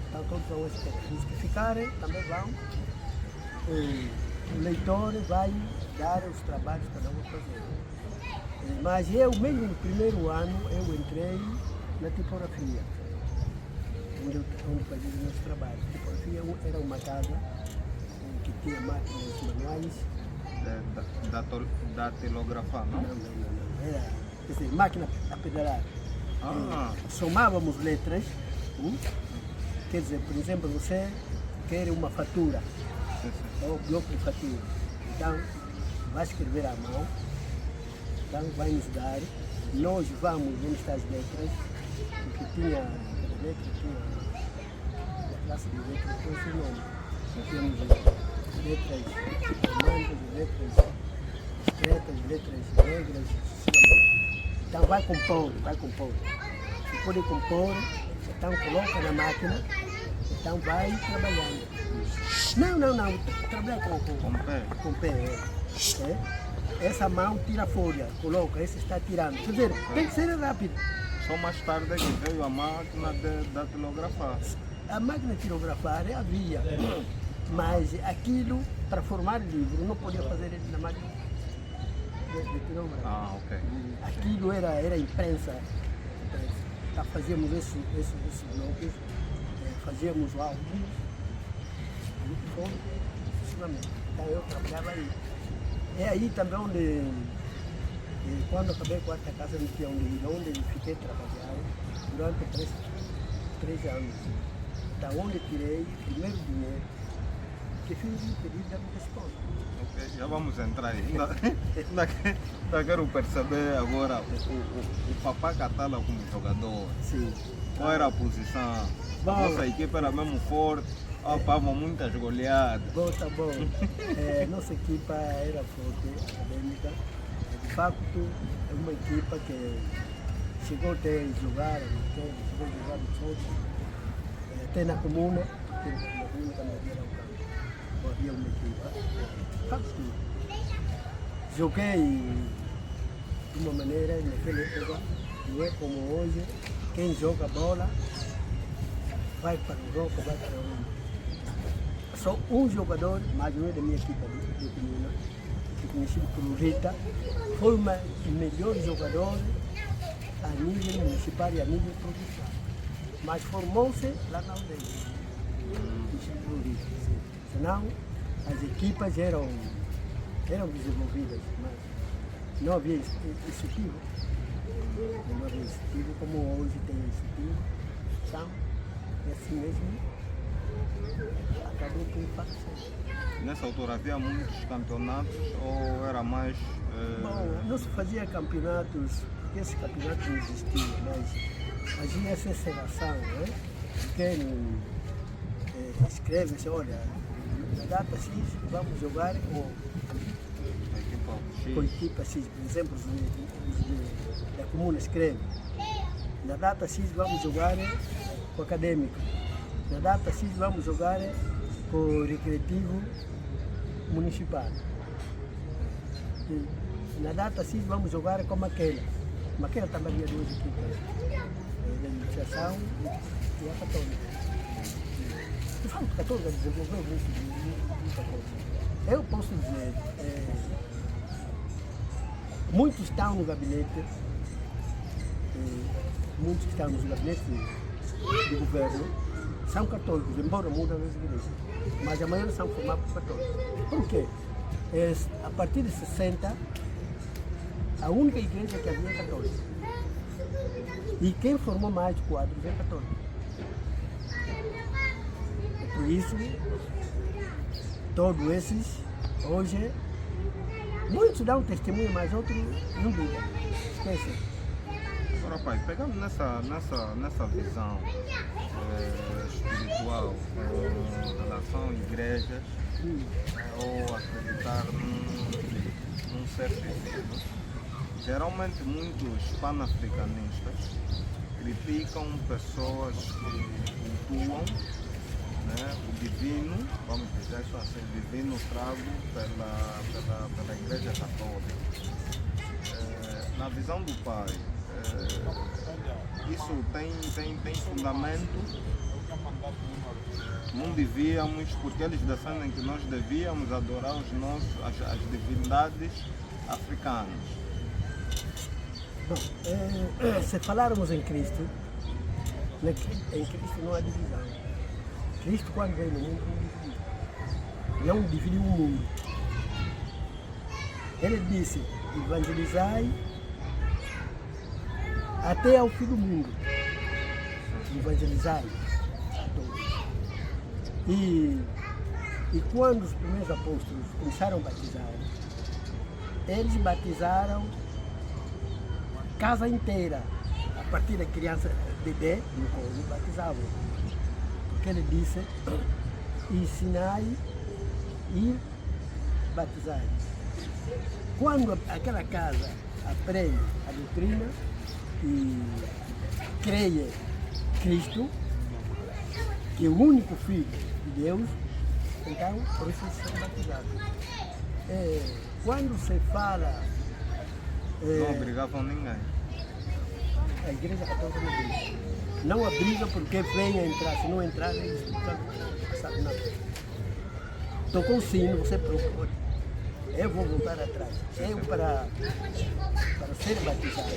Então todos vão à escola. Os que ficarem também vão. O leitor vai dar os trabalhos que cada um vai fazer. Mas eu, mesmo no primeiro ano, eu entrei na tipografia, onde fazia os meus trabalhos. A tipografia era uma casa que tinha máquinas manuais. Datilografar, não? Não. Era, quer dizer, máquina a pedalar. Somávamos letras. Quer dizer, por exemplo, você quer uma fatura, ou um bloco de fatura. Então, vai escrever à mão. Então vai nos dar, nós vamos onde estão as letras, porque tinha a classe de letras com esse nome. Temos letras romances, letras estreitas, letras negras, sucessivamente. Então vai compor. Se pode compor, então coloca na máquina, então vai trabalhando. Não, trabalha com pé. Essa mão tira a folha, coloca, esse está tirando. Quer dizer, tem que ser rápido. Só mais tarde é que veio a máquina de datilografar. A máquina de tirografar havia, mas aquilo, para formar livro, não podia fazer ele na máquina de tirografar. Ah, ok. Aquilo era imprensa. Tá, fazíamos esses blocos, fazíamos álbuns, sucessivamente. Então eu trabalhava aí. É aí também onde, quando acabei com esta casa, não tinha onde ir, onde fiquei trabalhando durante 3 anos. Da onde tirei o primeiro dinheiro que fiz um pedido da minha esposa. Ok, já vamos entrar aí. Ainda quero perceber agora o Papá Catala como jogador. Sim. Qual era a posição? Bom. A nossa equipe era mesmo forte, apavam muitas goleadas. Bom, tá bom. Nossa equipa era forte, acadêmica. De facto, é uma equipa que chegou até a jogar, chegou a jogar no Souza. Até na comuna, porque na comuna também havia uma equipa. De facto, joguei de uma maneira, naquela época, não é como hoje, quem joga bola vai para o Europa, vai para onde. Só um jogador, mas não é da minha equipa de comuna, que conhecido por Rita, foi o melhor jogador a nível municipal e a nível provincial. Mas formou-se lá na aldeia, conhecido por Rita. Senão, as equipas eram desenvolvidas, mas não havia incentivo. Não havia incentivo como hoje tem incentivo. Então, e assim mesmo, acabou por impactar. Nessa altura havia muitos campeonatos ou era mais... Bom, não se fazia campeonatos, porque esses campeonatos não existiam, mas havia essa encenação, né? Quem escreve-se, olha, na data X vamos jogar com a equipa X, por exemplo, os da comuna escreve. Na data X vamos jogar com o acadêmico. Na data X vamos jogar com o recreativo municipal. E na data X vamos jogar com Maquela. Maquela também havia 2 equipas, da iniciação e a católica. De fato, a católica desenvolveu muita coisa. Eu posso dizer, muitos estão no gabinete, muitos que estão nos gabinetes do governo são católicos, embora mudem as igrejas, mas a maioria são formados por católicos. Por quê? A partir de 60, a única igreja que havia é católica. E quem formou mais quadros é católico. Por isso, todos esses, hoje, muitos dão testemunho, mas outros não dizem. Esquecem. Agora, pai, pegando nessa visão espiritual com relação a igrejas ou acreditar num ser divino, geralmente muitos panafricanistas criticam pessoas que cultuam, né, o divino, vamos dizer isso assim, o divino trago pela Igreja Católica. Na visão do pai, isso tem fundamento? Não devíamos, porque eles defendem que nós devíamos adorar as divindades africanas. Bom, se falarmos em Cristo, em Cristo não há divisão. Cristo, quando veio no mundo, não dividiu o mundo. Ele disse, evangelizai até ao fim do mundo. Evangelizai a todos. E quando os primeiros apóstolos começaram a batizar, eles batizaram a casa inteira. A partir da criança, bebê, no colo, batizavam. Porque ele disse, ensinai e batizai. Quando aquela casa aprende a doutrina e creia Cristo, que é o único Filho de Deus, então precisa ser batizado. Quando se fala... Não obrigavam ninguém. a igreja católica não briga. Não abriga porque venha entrar, se não entrar, eles não sabem nada. Tocou o sino, você procura. Eu vou voltar atrás. Eu, para ser batizado,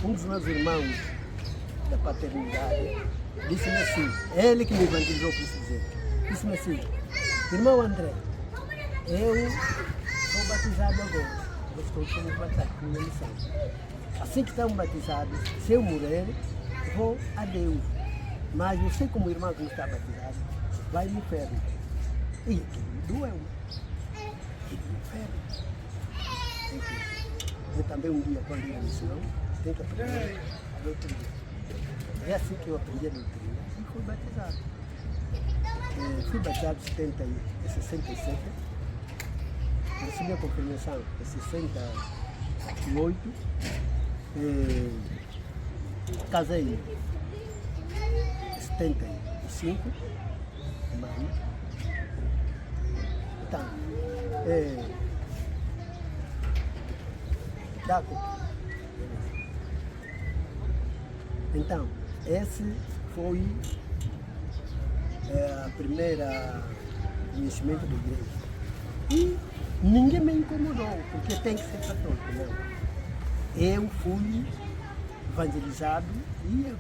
um dos meus irmãos da paternidade disse-me assim, ele que me evangelizou, por dizer, disse-me assim, irmão André, eu sou batizado agora, eu estou sendo batizado com minha missão. Assim que estamos batizados, se eu morrer, vou a Deus. Mas você, como irmão que não está batizado, vai no inferno. E aquilo me doeu. E no inferno. Eu também um dia, quando ia à missão, tem que aprender a doutrina. É assim que eu aprendi a doutrina e fui batizado. Fui batizado em 67. Recebi a confirmação em 68. Casei em 75, maio. Então, então, esse foi a primeira conhecimento da igreja. E ninguém me incomodou, porque tem que ser católico, não. Eu fui evangelizado e eu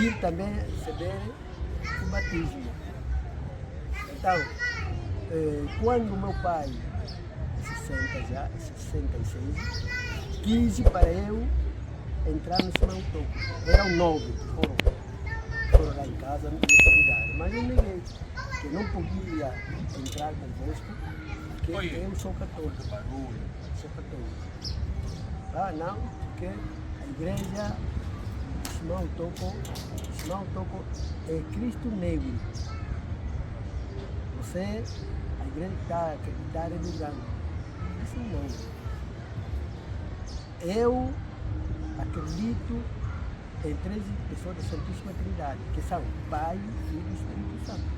ir também receber o batismo. Então, quando meu pai, 66, quis para eu entrar no Simão Toco. Eram 9 que foram lá em casa me convidaram, mas eu neguei, que eu não podia entrar convosco, porque eu sou católico. Sou católico. Ah, não, porque a igreja Simão Toco é Cristo negro. Você, a igreja está acreditada no branco. Assim não. Eu acredito em 13 pessoas da Santíssima Trindade, que são Pai, Filho e Espírito Santo.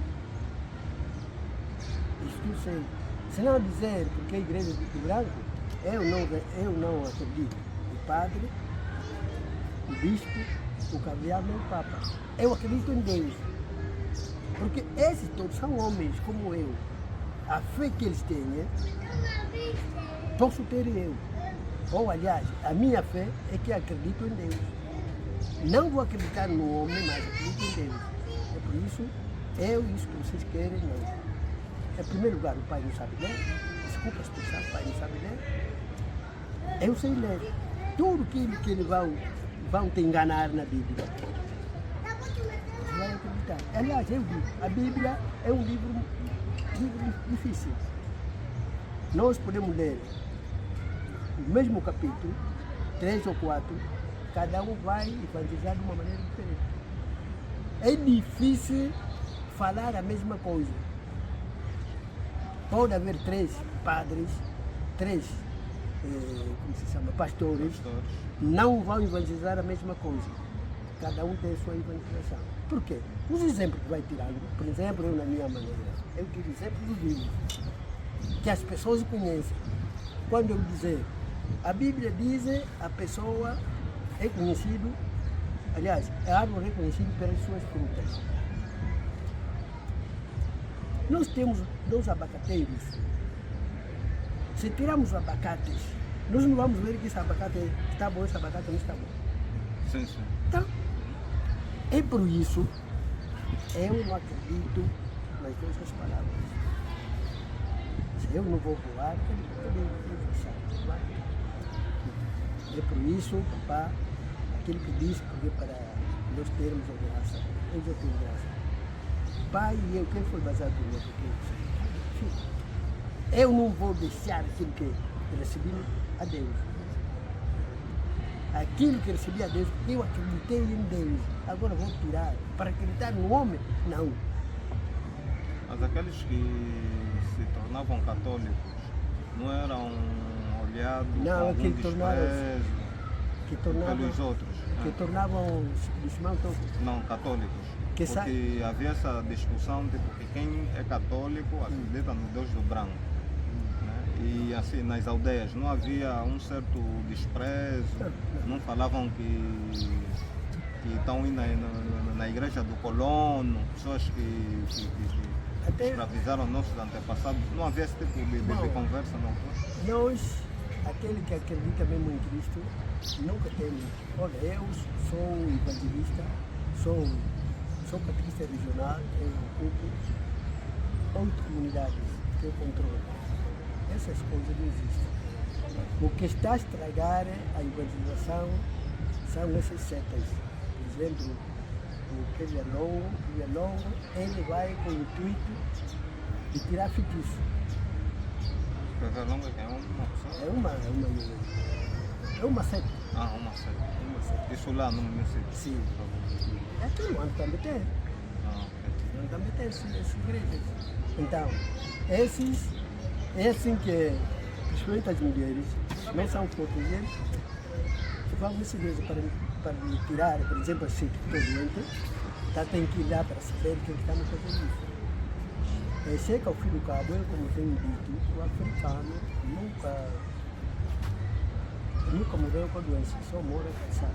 Isto sei. Se não dizer porque a igreja do branco, eu não acredito. O padre, o bispo, o cardeal nem o papa. Eu acredito em Deus. Porque esses todos são homens como eu. A fé que eles têm, posso ter eu. Ou, aliás, a minha fé é que acredito em Deus. Não vou acreditar no homem, mas acredito em Deus. É por isso, isso que vocês querem, não. Em primeiro lugar, o pai não sabe ler. Desculpa a expressão, o pai não sabe ler. Eu sei ler. Tudo aquilo que eles vão te enganar na Bíblia. Você vai acreditar. Aliás, eu digo, a Bíblia é um livro difícil. Nós podemos ler o mesmo capítulo, 3 ou 4, cada um vai evangelizar de uma maneira diferente. É difícil falar a mesma coisa. Pode haver 3 padres, 3 pastores, não vão evangelizar a mesma coisa. Cada um tem a sua evangelização. Por quê? Os exemplos que vai tirando, por exemplo, eu na minha maneira, eu tiro exemplos dos livros, que as pessoas conhecem. Quando eu dizer, a Bíblia diz a pessoa é conhecido, aliás, a árvore é reconhecida pelas suas frutas. Nós temos 2 abacateiros. Se tirarmos os abacates, nós não vamos ver que esse abacate está bom, esse abacate não está bom. Sim, sim. Então, é por isso eu não acredito nas 2 palavras. Se eu não vou voar, eu não vou. É por isso, papá, aquilo que disse, porque para nós termos a graça, eu já tenho graça. Pai e eu, quem foi baseado por mim? Eu não vou deixar aquilo que recebi a Deus. Aquilo que recebi a Deus, eu acreditei em Deus. Agora vou tirar. Para acreditar no homem, não. Mas aqueles que se tornavam católicos não eram olhados com algum desprezo pelos outros? Que tornavam o Simão Toco. Não, católicos. Porque havia essa discussão de porque quem é católico acredita no Deus do branco. Né? E assim, nas aldeias não havia um certo desprezo, não falavam que estão indo na igreja do colono, pessoas que Até escravizaram nossos antepassados. Não havia esse tipo de conversa, não? nós, aquele que acredita mesmo em Cristo, nunca temos. Olha, eu sou evangelista, sou catequista regional, eu ocupo 8 comunidades que eu controlo. Essas coisas não existem. O que está a estragar a evangelização são essas setas. Por exemplo, o que é longo, ele vai com o intuito de tirar feitiço. Longa é uma pessoa? É uma seta. Ah, uma seta. É uma seta. Isso lá no município? Sim. Aqui no ano também tem. Ah, ok. No ano também tem essas igrejas. Então, esses, é assim que, principalmente as mulheres, não são portugueses, que vão nessa igreja para me tirar, por exemplo, se estou doente, tá, tem que ir lá para saber que está me fazendo isso. Chega ao fim do cabo, eu, como tenho dito, o africano nunca morreu com a doença, só mora cansado.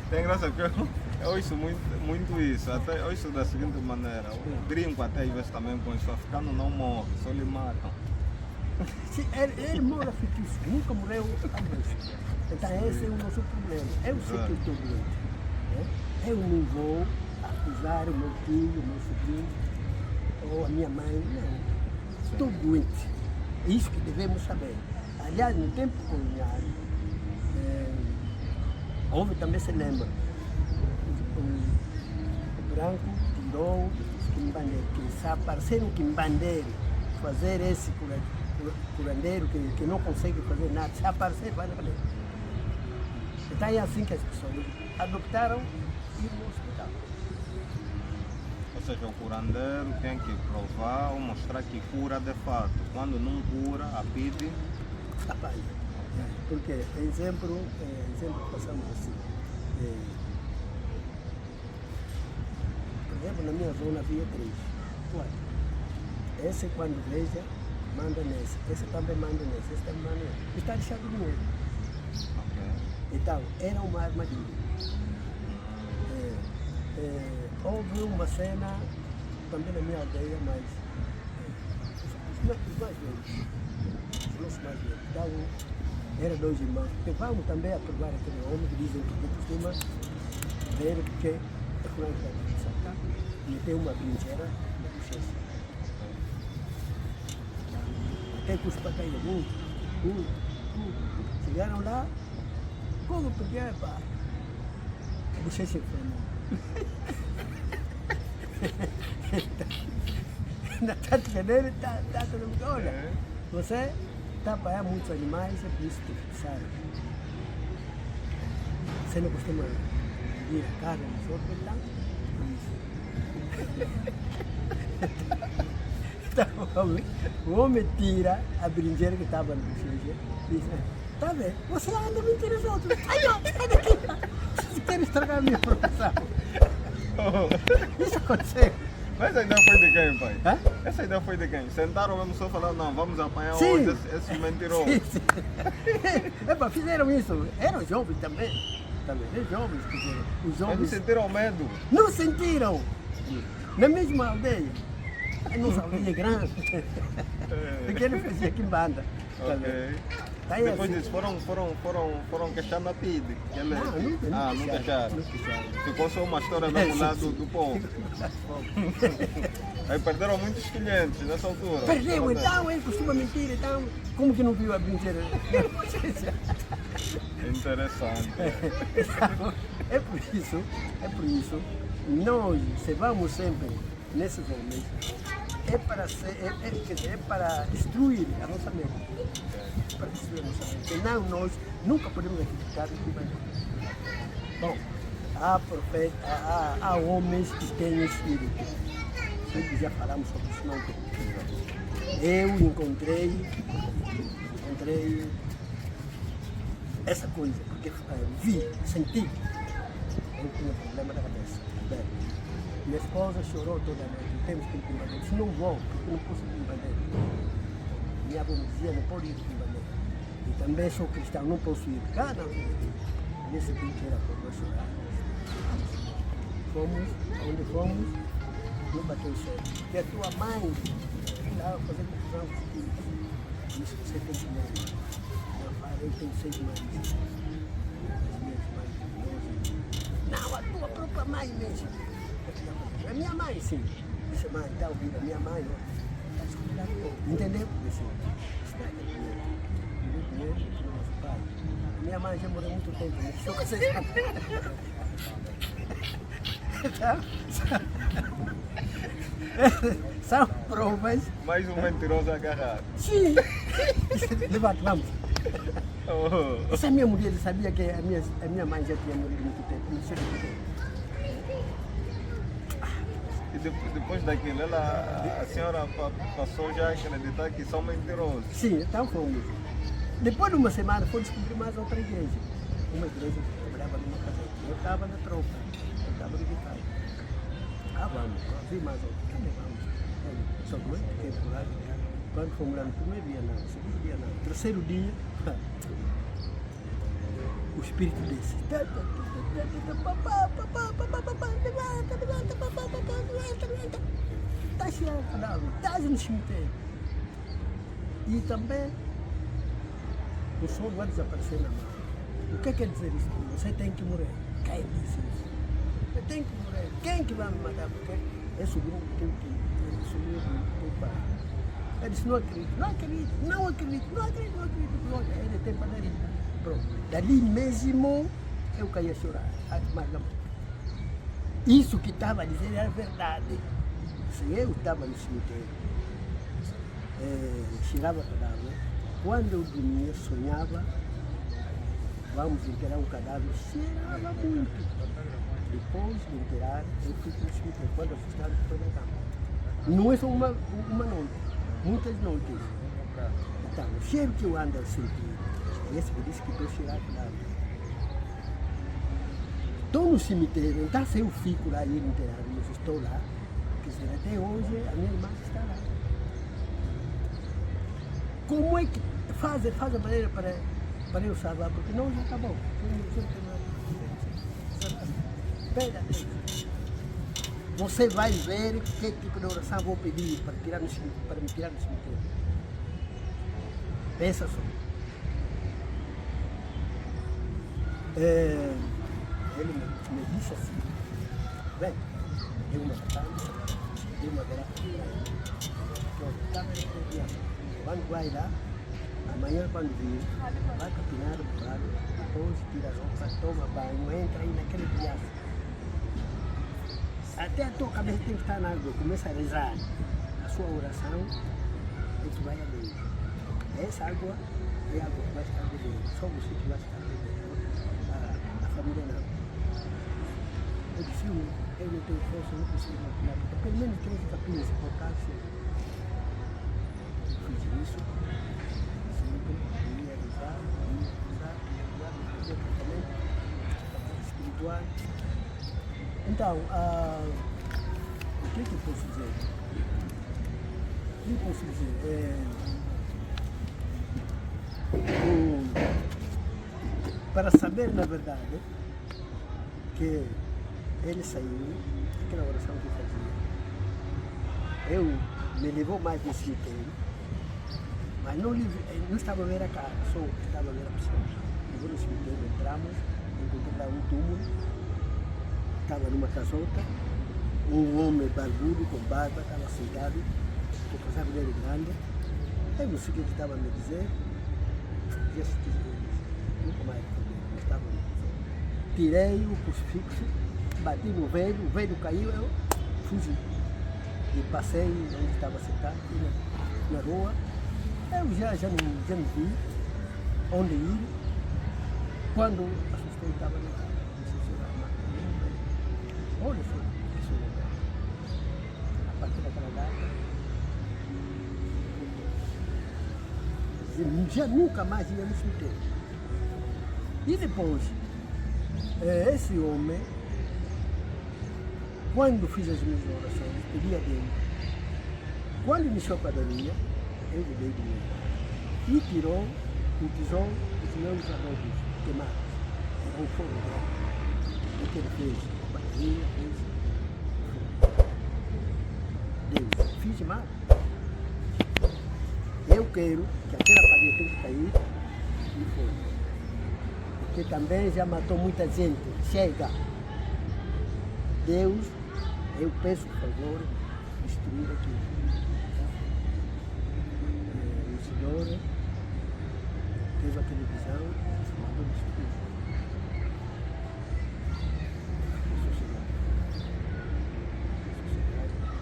Tem graça que eu ouço muito isso, até eu ouço da seguinte maneira, o gringo até às vezes também com isso, o africano não morre, só lhe matam. Ele mora fictício, nunca morreu a doença. Então esse é o nosso problema. Eu sei que eu estou doente. Né? Eu não vou acusar o meu filho, o meu sobrinho, ou a minha mãe, não. Estou doente. É isso que devemos saber. Aliás, no tempo colonial, houve também, se lembra, o branco tirou os quimbandeiros, que se apareceram quimbandeiros, fazer esse curandeiro que não consegue fazer nada, se aparecer, vai na valer. Então é assim que as pessoas adoptaram e ir no hospital. Ou seja, o curandeiro tem que provar ou mostrar que cura de fato. Quando não cura, a pide. Apanha. Porque, exemplo passamos assim. Por exemplo, na minha zona havia 3, 4. Esse quando veja, manda nesse. Esse também manda nesse. Esse também manda nesse. Está deixando dinheiro. Então, era uma armadilha. Houve uma cena também na minha aldeia, mas os mais velhos, os nossos mais velhos, então, eram 2 irmãos, porque vamos também aprovar aquele homem que dizem que costuma ver que é fulano que está sacar, meteu uma brinjeira na bochecha. Até que os papéis, chegaram lá, como porque pá, a bochecha enfermou. Na Tati Janeiro está todo mundo, olha, você está a apanhar muitos animais, é por isso que fixaram. Você não costuma ir a casa dos outros, então, por isso. Então, o homem tira a brinjeira que estava na bochecha e diz, tá vendo? Você anda mentindo os outros. Ai não, sai daqui! Você quer estragar a minha profissão? Isso aconteceu. Mas essa ideia foi de quem, pai? Hã? Essa ideia foi de quem? Sentaram mesmo só falando, não, vamos apanhar Sim. hoje esses mentirosos. Sim. Epa, fizeram isso. Eram jovens também. Eram jovens, quer dizer, os Eles jovens sentiram medo. não sentiram. Na mesma aldeia. A nossa aldeia é grande. Porque ele fazia quimbanda. Ok. Tá aí Depois assim. disso foram queixar na PID. Não queixaram. Ficou só uma história mesmo lá do povo. Aí perderam muitos clientes nessa altura. Perdeu, então, ele costuma mentir, então, como que não viu a brincadeira? Interessante. É por isso, nós, se vamos sempre nesses homens, é para destruir a nossa mente. Para destruir a nossa mente. Senão nós nunca podemos acreditar no que. Bom, há homens que têm espírito. Já falamos sobre isso não. Eu encontrei essa coisa, porque senti. Eu tinha problema da cabeça. Bem, minha esposa chorou toda a noite. Temos que ir para o banheiro. Se não vou, porque não posso ir para o banheiro. minha avó me dizia, não pode ir para e também sou cristão, não posso ir. Ah, não. Nesse dia era para nós chorar. Fomos, onde fomos, não bateu certo. Porque a tua mãe estava fazendo confusão com os filhos. Isso você tem que ver. Eu tenho 6 mães. As minhas mães, 12. Não, a tua própria mãe mesmo. A minha mãe, sim. Disse, mãe, está ouvindo? A minha mãe, está escutando. Entendeu? Disse, está aqui. Minha mãe já morreu há muito tempo, né? Só que vocês são provas. Mais um mentiroso agarrado. Sim! Levante, vamos. Oh. Essa minha mulher sabia que a minha mãe já tinha morrido há muito tempo, não sei o que. E depois daquilo, a senhora passou já a acreditar que são mentirosos. Sim, então fomos. Depois de uma semana, foi descobrir mais outra igreja. Uma igreja que trabalhava numa casa. Eu estava na tropa, eu estava no Vitória. Ah, vamos, vi mais outra. Também vamos. Só que não fiquei por lá. Quando fomos lá no primeiro dia, não. Segundo dia, não. Terceiro dia, o espírito desse. Está cheio de cadáver, está no cemitério. E também o sol vai desaparecer na mão. O que quer dizer isso? Você tem que morrer. Quem disse isso? Você tem que morrer. Quem que vai me matar? Porque é sobrinho do teu tio, é sobrinho do teu pai. Ele disse, não acredito, não acredito, não acredito, não acredito, não acredito. Olha, ele tem padaria. Pronto. Dali mesmo eu caí a chorar. Isso que estava a dizer era verdade. Se eu estava no cemitério, cheirava cadáver. Quando eu dormia, sonhava, vamos enterrar um cadáver, cheirava muito. Depois de enterrar, eu fui para o cemitério. Quando assustado, estou na cama. Não é só uma noite, muitas noites. Então, o cheiro que eu ando a sentir, esse que disse que estou cheirando cadáver. Estou no cemitério, então se eu fico lá e enterrado, mas estou lá, quer dizer, até hoje a minha irmã está lá. Como é que faz a maneira para eu salvar? Porque não já acabou. Espera, você vai ver que tipo de oração vou pedir para me tirar do cemitério. Pensa só. Ele me disse assim, bem, deu uma batalha, deu uma grafia, quando vai lá, amanhã quando vir, vai capinar o buraco, depois tira a roupa, toma banho, entra aí naquele viagem. Até a tua cabeça tem que estar na água, começa a rezar a sua oração, e tu vai ali. Essa água é a água que vai estar bebendo, só você que vai estar bebendo, a família não. Eu disse, eu não tenho força, eu não consigo maquinar, porque pelo menos 13 capinhas se colocasse. Fiz isso, sempre ia rezar, fazer tratamento espiritual. Então, o que eu posso dizer? O que eu posso dizer? Para saber, na verdade, que ele saiu, aquela oração que eu fazia, me levou mais nesse cemitério, mas não estava a ver a cara, só estava a ver a pessoa. Levou no cemitério, entramos, encontrei lá um túmulo, estava numa casota, um homem barbudo com barba, estava sentado, com o casaco dele grande. Eu não sei o que ele estava a me dizer, nunca mais estava. Tirei o crucifixo, bati no velho, o velho caiu, eu fugi. E passei onde estava sentado, na rua. Eu já não vi onde ir. Quando assustei, estava no carro. Olha só, isso é legal. A partir daquela data, já nunca mais ia no cemitério. E depois, esse homem, quando fiz as minhas orações, pedi a Deus, quando iniciou a padaria, eu lhe dei dinheiro. E tirou o tesouro dos meus arrobos queimados. Era um fogo grande. O que ele fez? A padaria fez. Deus, fiz mal. Eu quero que aquela padaria tenha que cair e foi. Porque também já matou muita gente. Chega. Deus, eu peço por favor, destruir aquilo. O Senhor teve a televisão, mandou destruir.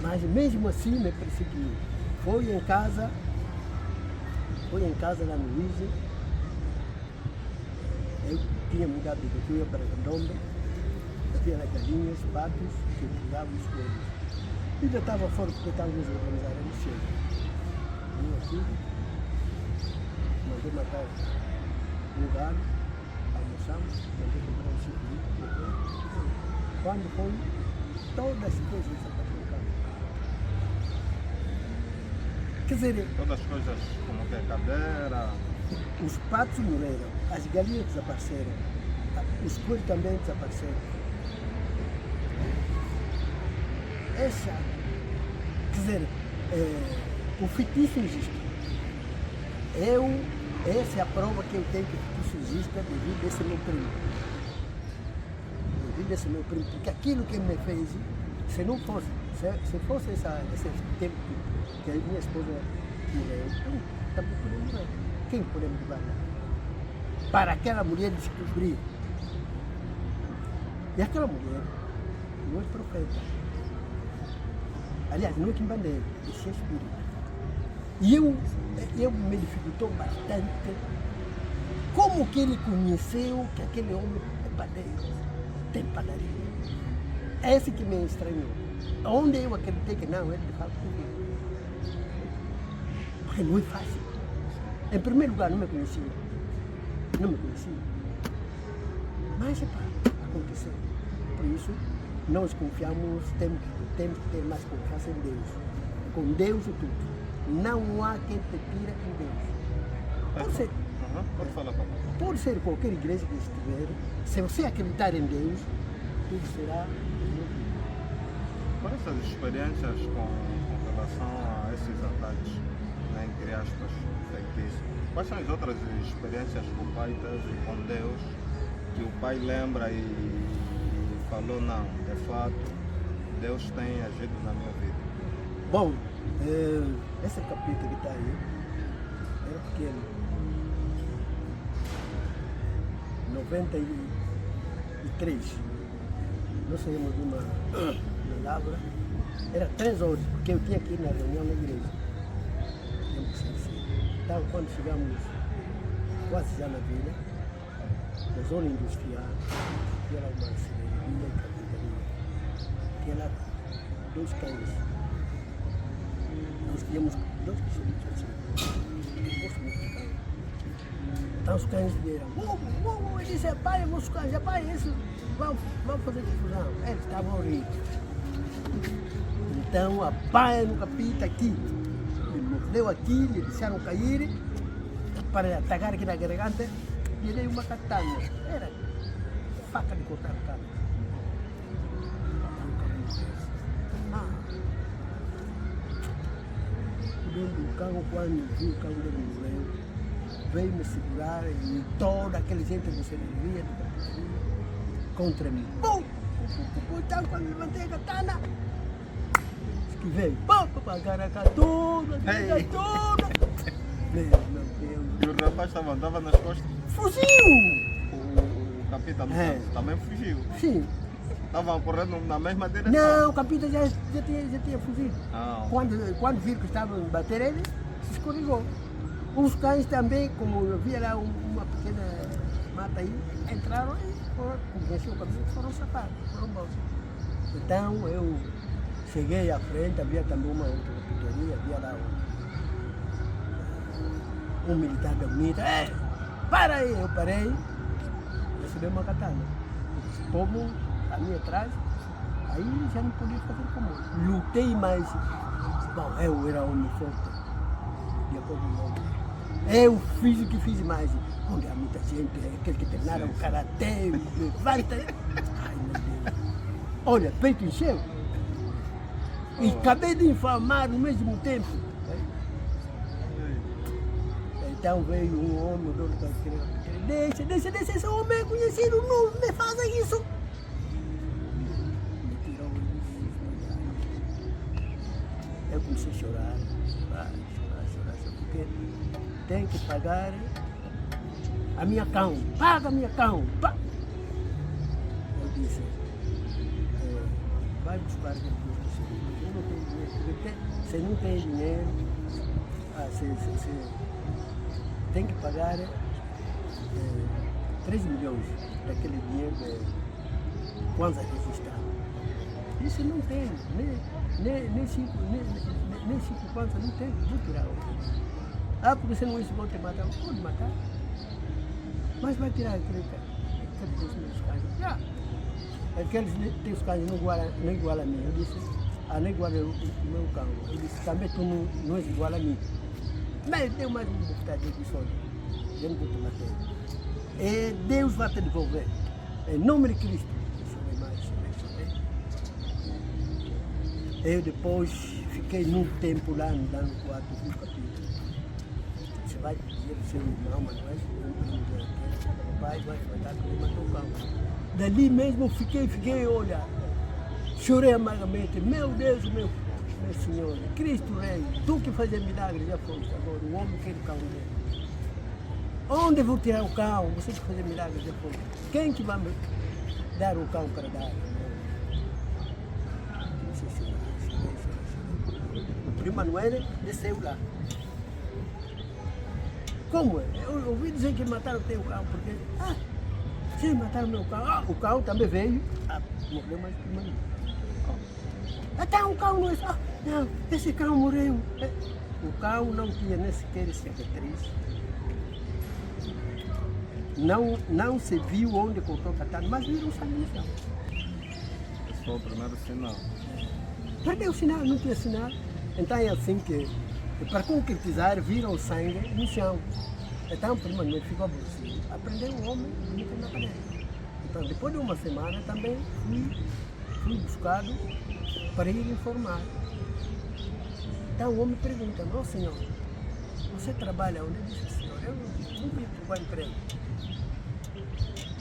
Mas mesmo assim me perseguiu. Foi em casa lá no Luísa. Eu tinha mudado de Cocuia para Candombe. Havia lá galinhas, patos, que eu cuidava os coelhos. E já estava fora porque estávamos a organizar a mexer. Vim aqui, mandei matar um galo, almoçamos, mandei comprar um circuito. Quando foi, todas as coisas desapareceram. Quer dizer, Todas as coisas como que a cadeira. os patos morreram, as galinhas desapareceram, os coelhos também desapareceram. Essa, quer dizer, o feitiço existe. Essa é a prova que eu tenho que o feitiço existe devido a esse meu primo. Devido a esse meu primo, porque aquilo que ele me fez, se não fosse, se fosse esse tempo que a minha esposa morreu, eu também poderia morrer. Quem podemos levar lá? Para aquela mulher descobrir. E aquela mulher não é profeta. Aliás, não é Quimbandeiro, esse é espírito. E eu me dificultou bastante como que ele conheceu que aquele homem é padeiro, tem padaria. Esse que me estranhou. Onde eu acreditei que não, ele de fato podia. Porque não é fácil. Em primeiro lugar, não me conhecia. Não me conhecia. Mas, aconteceu. Por isso, nós confiamos, temos que ter mais confiança em Deus. Com Deus e tudo. Não há quem te tira em Deus. Pode ser. Pode falar, papai. Pode ser qualquer igreja que estiver. Se você acreditar em Deus, tudo será resolvido. Quais essas experiências com relação a esses ataques, né, entre aspas, feitiços? Quais são as outras experiências que o pai teve com Deus, que o pai lembra e falou, não, de fato, Deus tem agido na minha vida? Bom, esse capítulo que está aí era pequeno. 93. Nós saímos de uma lavra. Era 3 horas, porque eu tinha que ir na reunião na igreja. Então, quando chegamos quase já na vila, na zona industrial, tinha lá uma serraria e carpintaria. Tinha lá 2 cães. Nós tínhamos 2 cachorrinhos assim. Gosto muito de cães. Então os cães vieram. Ele disse, pai, meus cães, pai, isso, vamos fazer confusão. Eles estavam ricos. Então, a pai no capita aqui. Ele mordeu aqui, lhe deixaram cair para atacar aqui na garganta. E ele deu uma katana. Era faca de cortar carne. O cão, quando viu o cão dele morreu, veio me segurar e toda aquela gente de serraria, de carpintaria, contra mim. Então, quando levantei a katana, esquivei. Agaraca tudo, agaraca tudo. Meu Deus. E o rapaz andava nas costas? Fugiu! O capitão também fugiu? Sim. Estavam correndo na mesma direção? Não, o capitão já tinha fugido. Ah. Quando viram que estavam a bater ele, se escorregou. Os cães também, como eu via lá uma pequena mata aí, entraram e convenceu o capitão, foram sapados, foram embora. Então eu cheguei à frente, havia também uma outra capitania, havia lá um militar da UNITA. Para aí! Eu parei, recebi uma katana. O povo a mim atrás, aí já não podia fazer como. Lutei mais. Bom, eu era homem forte. E todo mundo. Eu fiz o que fiz mais. Onde há muita gente, aquele que treinaram o karatê, levanta. Ai, meu Deus. Olha, peito encheu. E acabei de infamar no mesmo tempo. Então veio um homem, o dono da criança, deixa, esse homem é conhecido, não me faça isso. Me tirou isso. Eu comecei a chorar, porque tem que pagar a minha cão, paga a minha cão. Eu disse, vai buscar depois do serviço. Eu não tenho dinheiro, porque você não tem dinheiro, você tem que pagar 3 milhões daquele dinheiro de Kwanza registrado. Isso não tem, nem 5 Kwanza não tem, vou tirar outro. Porque você não vão te matar, pode matar. Mas vai tirar aqueles meus cães. Aqueles teus cães não igual a mim. Eu disse, não igual o meu cão. Eu disse, também tu não és igual a mim. Mas deu mais um bocado de sono. Eu não vou te matar. E Deus vai te devolver. Em nome de Cristo. Eu depois fiquei num tempo lá no quarto do capítulo. Você vai dizer ao seu irmão, mas não é o pai vai matar que ele matou o cão. Dali mesmo fiquei, olha, chorei amargamente. Meu Deus, meu Senhor, Cristo Rei, tu que fazes milagres já foste, agora o homem quer o cão dele. Onde vou tirar o cão? Você que faz milagres já foste. Quem que vai me dar o cão para dar? O primo Manuel desceu lá. Como é? Eu ouvi dizer que mataram o teu cão, porque... se mataram o meu cão, o cão também veio. Morreu mais que mãe. Então o cão não é... não, esse cão morreu. O cão não tinha nem sequer cicatriz. Não se viu onde cortou o catano, mas viram sangue no chão. Esse foi o primeiro sinal. Perdeu o sinal, não tinha sinal. Então é assim que para concretizar, viram o sangue no chão. Então, primeiro, ficou aborrecido. Aprendeu o homem bonito na cadeia. Então, depois de uma semana, também fui buscado para ir informar. Então, o homem pergunta, não, senhor, você trabalha onde? Eu disse, senhor, eu não vim procurar emprego.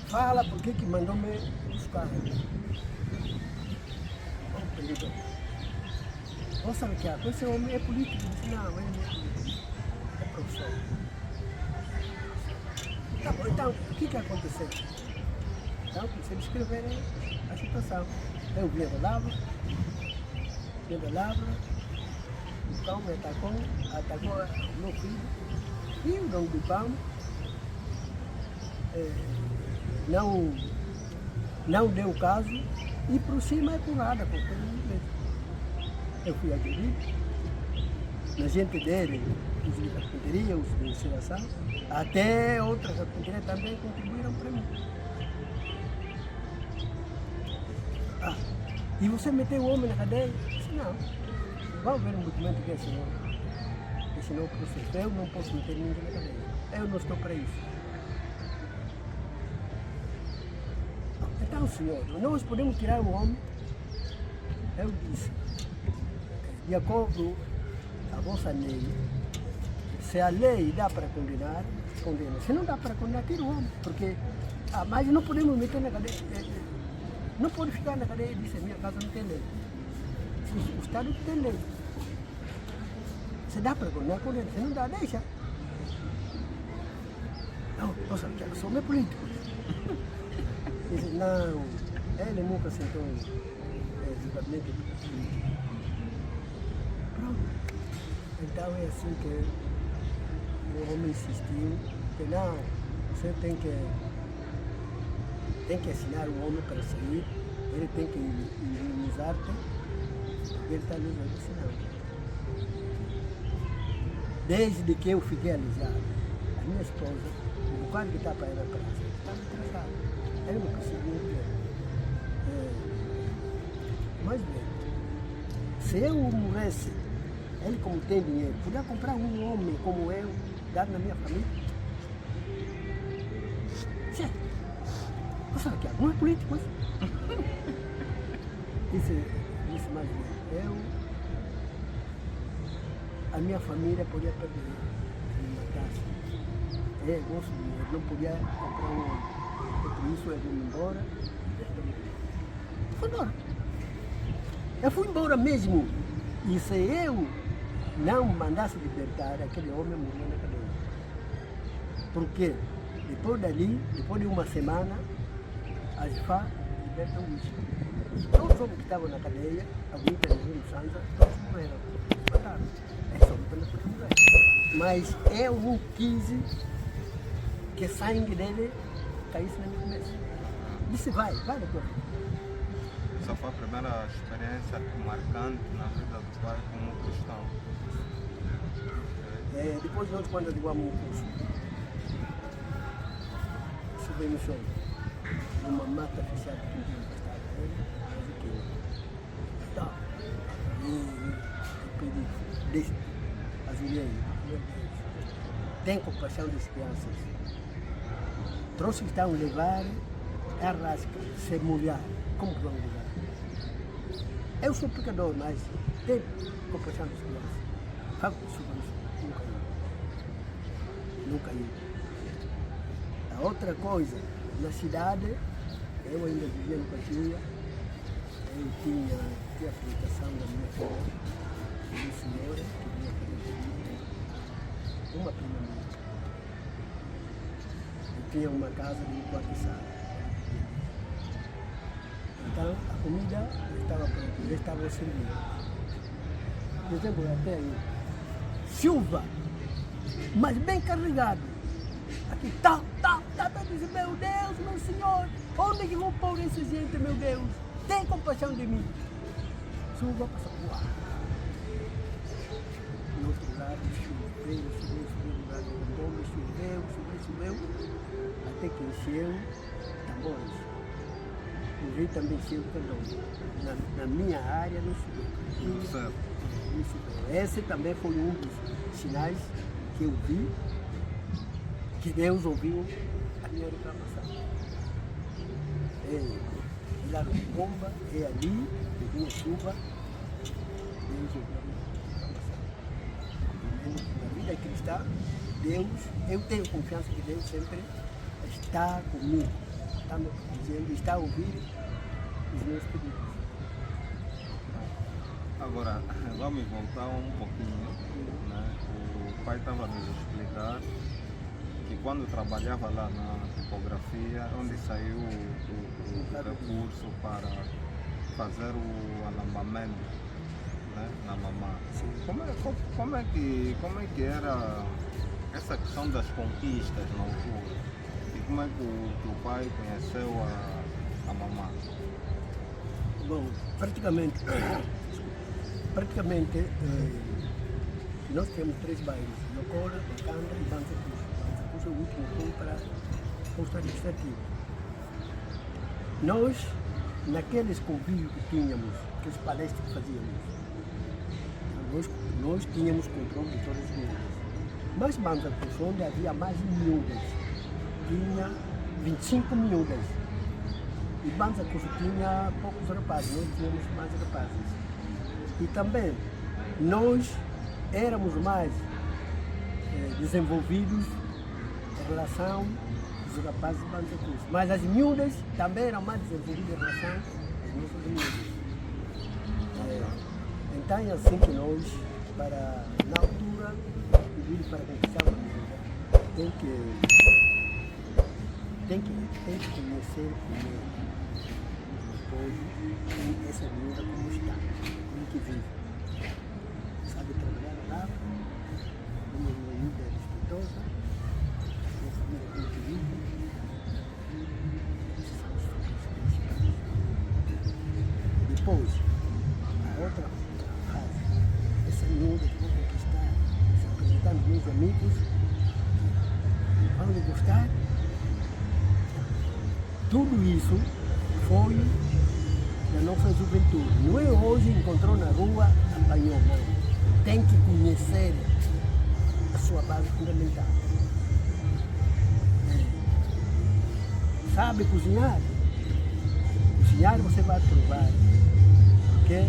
Fala por que mandou me buscar. Você sabe o que é? Esse homem é político. Eu disse, não, ele é professor. Tá bom, então, o que aconteceu? Então, comecei a descrever a situação. Eu vinha da lavra, o cão me atacou o meu filho, e o dono do cão não deu caso, e por cima é porrada, com todo mundo mesmo. Eu fui agredido, na gente dele, os de carpinteria, os de instalação, até outras carpinteiras também contribuíram para mim. E você meteu o homem na cadeia? Eu disse, não, vamos ver um documento que é esse homem. Senão o processo, eu não posso meter ninguém na cadeia, eu não estou para isso. Então, senhor, nós podemos tirar o homem? Eu disse, de acordo com a vossa lei, se a lei dá para condenar, condena. Se não dá para condenar, tira o homem. Porque, mas não podemos meter na cadeia. Não pode ficar na cadeia e dizer, minha casa não tem lei. O Estado não tem lei. Se dá para condenar, condena. Se não dá, deixa. Não, nossa, eu sou meu político. Diz, não, ele nunca sentou no gabinete político. Pronto. Então é assim que o homem insistiu, que não, você tem que ensinar o homem para sair, ele tem que imunizar-te, porque ele está nos ensinando. Desde que eu fiquei alisado, a minha esposa, o bocado que está para ir na praça, estava atrasado. Ele não conseguiu ver. Mas bem, se eu morresse Ele, como tem dinheiro, podia comprar um homem como eu, dar na minha família. Sim. Você sabe que não é político, mas... disse mais eu, a minha família podia perder uma casa. Eu gosto de dinheiro, não podia comprar um homem. Por isso eu vim embora. Fui embora. Eu fui embora mesmo. E se eu não mandasse libertar, aquele homem morreu na cadeia. Porque depois dali, depois de uma semana, as FARC libertam isso. Todos os homens que estavam na cadeia, alguns que eram Sanza, todos morreram. Mataram. É só pela mulher. Mas eu não quis que sangue dele caísse na minha cabeça. Disse, vai, doutor. Essa foi a primeira experiência marcante na vida do pai como cristão. Depois nós, quando adeguamos o curso, subi no chão, numa mata fechada que não tinha encostado ele, tá. E eu pedi, deixa, azulei, meu Deus, tem compaixão das crianças. Trouxe que estão a levar a rasca, se molhar, como que vão levar? Eu sou pecador, mas tem compaixão das crianças. Falo que chuva nunca ia. A outra coisa, na cidade, eu ainda vivia no Patinha, eu tinha a aceitação da minha filha, uma senhora que vinha fazer uma prima minha. Eu tinha uma casa de um quarto e sala. Então, a comida estava pronta, eles estavam servindo. Por exemplo, até aí, chuva, mas bem carregado. Aqui, dizendo, meu Deus, meu Senhor, onde é que vou pôr essa gente, meu Deus? Tem compaixão de mim. Chuva, passa por lá. No outro lado, choveu, no lado do Rondônia, choveu, até que encheu tambores. O rio também encheu também. Na minha área não choveu. Esse também foi um dos sinais que eu vi, que Deus ouviu a minha reclamação. Lá no bomba, ali, vinha chuva, Deus ouviu a minha reclamação. Na vida cristã, Deus, eu tenho confiança que Deus sempre está comigo, está me dizendo, está a ouvir os meus pedidos. Agora, vamos voltar um pouquinho. Né? O pai estava nos explicar que quando trabalhava lá na tipografia, onde saiu o recurso para fazer o alambamento, né? Na mamá. Como é que era essa questão das conquistas na altura? E como é que o pai conheceu a mamá? Bom, praticamente nós temos 3 bairros, Locola, Bacandra e Banza Cruz. Banza Cruz é o último ponto para o posto administrativo. Nós, naqueles convívios que tínhamos, aqueles palestras que fazíamos, nós tínhamos controle de todas as miúdas. Mas Banza Cruz, onde havia mais miúdas, tinha 25 miúdas. E Banza Cruz tinha poucos rapazes, nós tínhamos mais rapazes. E também nós éramos mais desenvolvidos em relação aos rapazes de Banza Cruz. Mas as miúdas também eram mais desenvolvidas em relação às nossas miúdas. Então é assim que nós, na altura, pedir para conquistar uma miúda, tem que conhecer primeiro o povo e essa miúda como está. Que vive, sabe trabalhar na lavra, uma miúda respeitosa, uma família como que vive, esses são os fatores principais. Depois, a outra fase, essa miúda que vou conquistar, se apresentar aos meus amigos, vão lhe gostar. Tudo isso foi da nossa juventude. Não é hoje encontrou na rua, apanhou, não. tem que conhecer a sua base fundamental. Sabe cozinhar? Cozinhar você vai provar, porque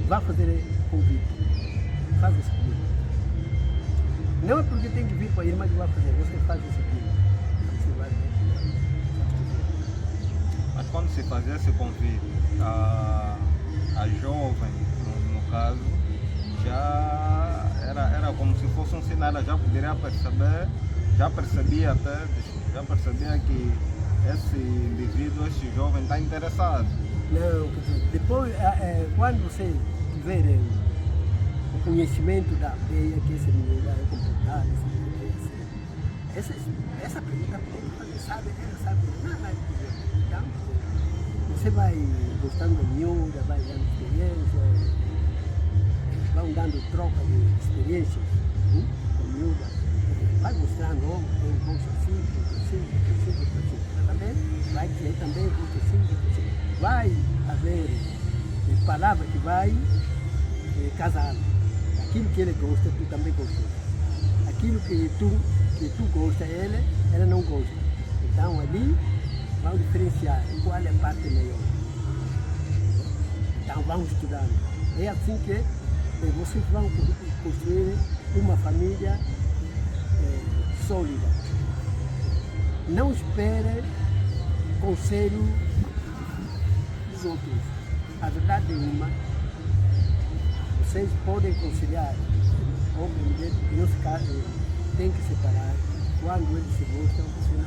vai fazer convite. Faz esse convite. Não é porque tem que vir para a irmã que vai fazer, você faz esse convite. Você vai ver. Mas quando se fazia esse convite, a jovem, no caso, já era como se fosse um sinal, ela já poderia perceber, já percebia que esse indivíduo, esse jovem está interessado. Não, quer dizer, depois, quando você tiver o conhecimento da aldeia, que esse menino é comportado, essa pergunta pode fazer, sabe, ela sabe, não, então, você vai gostando da miúda, vai dando experiência, vão dando troca de experiências com a miúda, vai mostrando, eu gosto assim, ela também vai querer também, gosto assim, vai haver palavra que vai casar. Aquilo que ele gosta, tu também gostas. Aquilo que tu gosta, ela não gosta. Então ali vão diferenciar qual é a parte melhor. Então vamos estudando. É assim que vocês vão construir uma família sólida. Não espere conselho dos outros. A verdade é uma. Vocês podem conciliar homem e mulher, não se casam, tem que separar. Quando eles se gostam, você não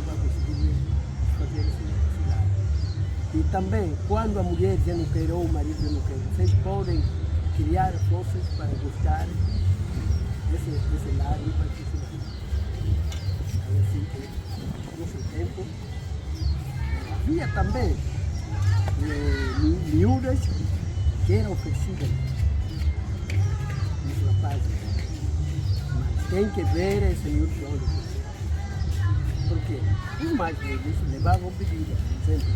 vai conseguir fazer esse lado. E também, quando a mulher já não quer ou o marido já não quer, vocês podem criar forças para gostar desse lado e para funcionar. Então, assim, nesse tempo, havia também miúdas que eram oferecidas nos rapazes, mas tem que ver esse miúdo de onde oferecer. Por quê? Os mais velhos levavam bebida, por exemplo,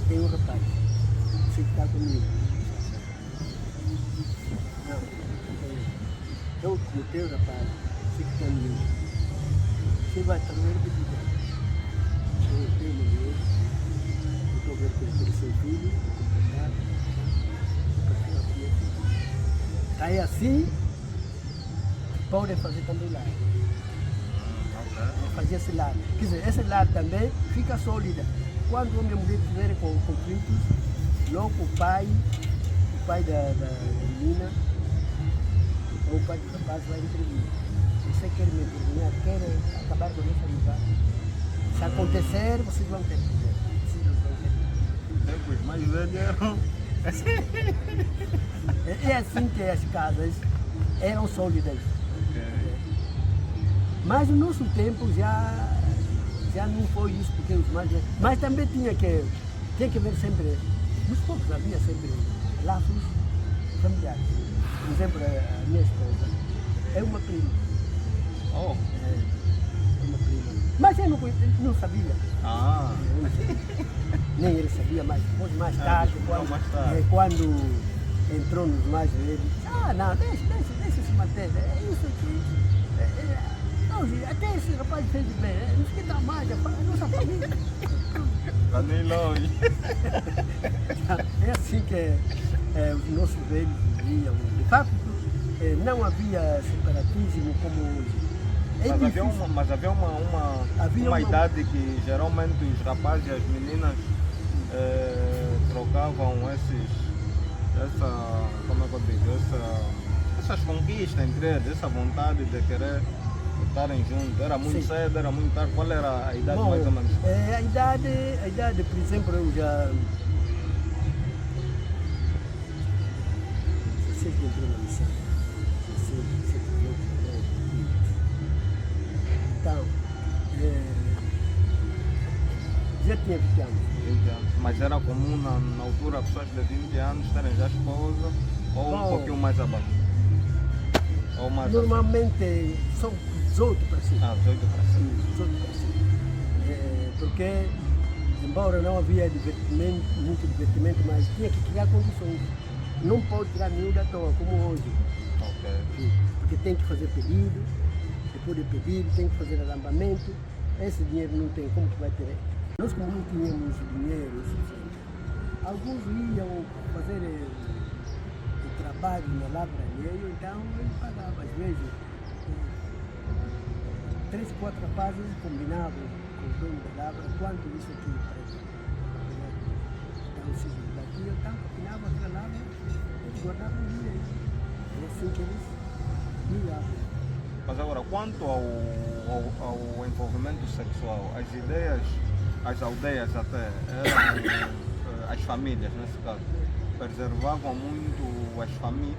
tem um rapaz, você que está comigo. Não, eu com o teu rapaz, você que está comigo. Você vai trazer bebida. Eu tenho mulher, eu estou vendo que ele seu filho, aí assim, podem fazer também lá. Fazer esse lado. Quer dizer, esse lado também fica sólida. Quando o homem e a mulher tiverem conflitos, logo o pai da menina, ou o pai do rapaz vai intervir. Você quer me intervir, quer acabar com essa amizade. Se acontecer, vocês vão ter que ver. Os mais velhos eram. É assim que as casas eram sólidas. Mas no nosso tempo já não foi isso, porque os mais velhos. Mas também tinha que ver sempre, nos poucos havia sempre laços familiares. Por exemplo, a minha esposa é uma prima. Oh. É uma prima. Mas eu não sabia. Nem ele sabia, mas depois mais tarde, quando entrou nos mais velhos, não, deixa se manter, é isso aqui. Até esse rapaz fez bem, não esquenta mais, a nossa família. Está nem longe. É assim que os nossos velhos viviam. De fato, não havia separatismo como hoje. Mas havia uma idade que geralmente os rapazes e as meninas trocavam essas conquistas entre eles, essa vontade de querer estarem juntos. Era muito cedo, era muito tarde. Qual era a idade mais ou menos? A idade, por exemplo, eu já. Você que entrou na missão. Então, já tinha 20 anos. 20 anos. Mas era comum na altura pessoas de 20 anos terem já esposa ou um pouquinho mais abaixo? Ou mais normalmente são 18 para cima. 18 para cima. 18 para cima. Porque embora não havia divertimento, muito divertimento, mas tinha que criar condições. Não pode tirar miúdo à toa, como hoje. Ok. Porque tem que fazer pedido, depois de pedido tem que fazer arrambamento. Esse dinheiro não tem, como que vai ter? Nós como não tínhamos dinheiro suficiente, alguns iam fazer o trabalho na lavra alheia, então ele pagava. Às vezes, 3, 4 rapazes combinavam com o dono da lavra, quanto isso aqui para então, se daqui eu estava, combinava aquela lavra, eles guardavam o dinheiro. É assim que eles ligavam. Mas agora, quanto ao envolvimento sexual, as ideias, as aldeias até, eram, as famílias nesse caso, preservavam muito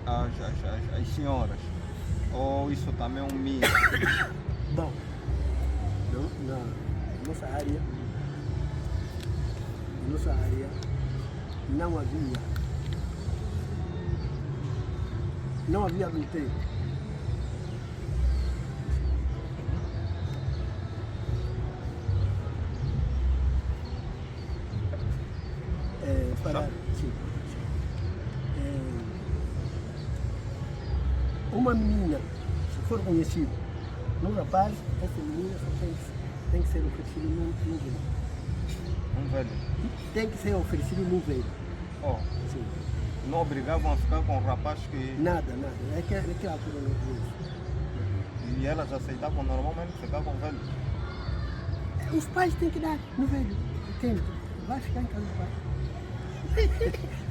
as senhoras? Ou isso também é um mito? Bom, na nossa área não havia adultério. Sim. Uma menina, se for conhecida, num rapaz, essa menina só tem que ser oferecida num velho. Um velho? Tem que ser oferecido num velho. Oh. Sim. Não obrigavam a ficar com um rapaz que... Nada. É que altura não tinha isso. E elas aceitavam normalmente ficar com velho? Os pais têm que dar no velho. Quem vai ficar em casa do pai?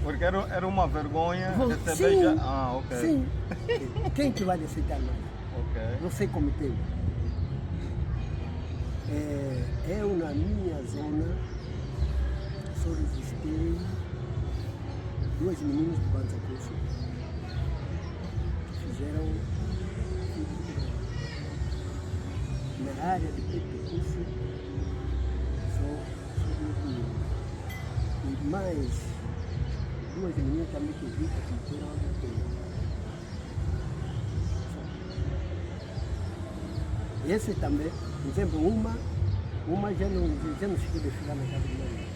Porque era uma vergonha receber sim, já... Ah, ok. Sim. Quem que vai aceitar mais? Ok. Você comitê. Eu na minha zona só registrei 2 meninos do Banza Curso que fizeram na área de Curso só 2 meninos. E mais 2 meninas também que vi que fizeram esse também, por exemplo, uma já não chegou a ficar na casa de mãe.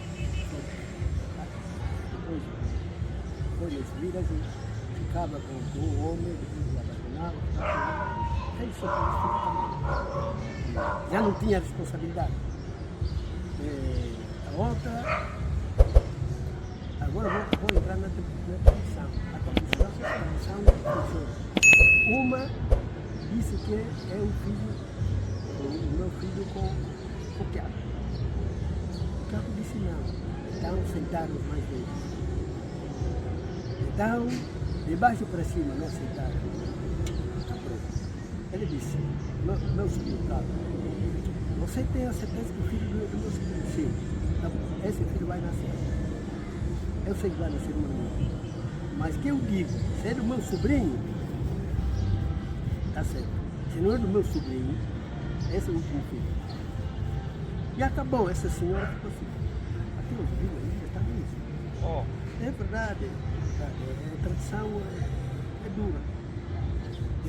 Depois das vidas, ficava com o homem, depois abandonava, já não tinha responsabilidade. A outra, agora vou entrar na tradição. A tradição funciona. Uma disse que é o meu filho com o Tiago. O Tiago disse não. Então sentaram os mais velhos. Então, de baixo para cima, não aceitaram. Ele disse, meu sobrinho, Tiago, você tem a certeza que o filho do meu sobrinho? Sim. Então, esse filho vai nascer. Eu sei que vai nascer uma menina. Mas que eu digo, se é do meu sobrinho, está certo. Se não é do meu sobrinho, esse é o último filho. E acabou, essa senhora ficou assim. Aqui os filhos ainda está nisso. Oh. É verdade. A tradição é dura.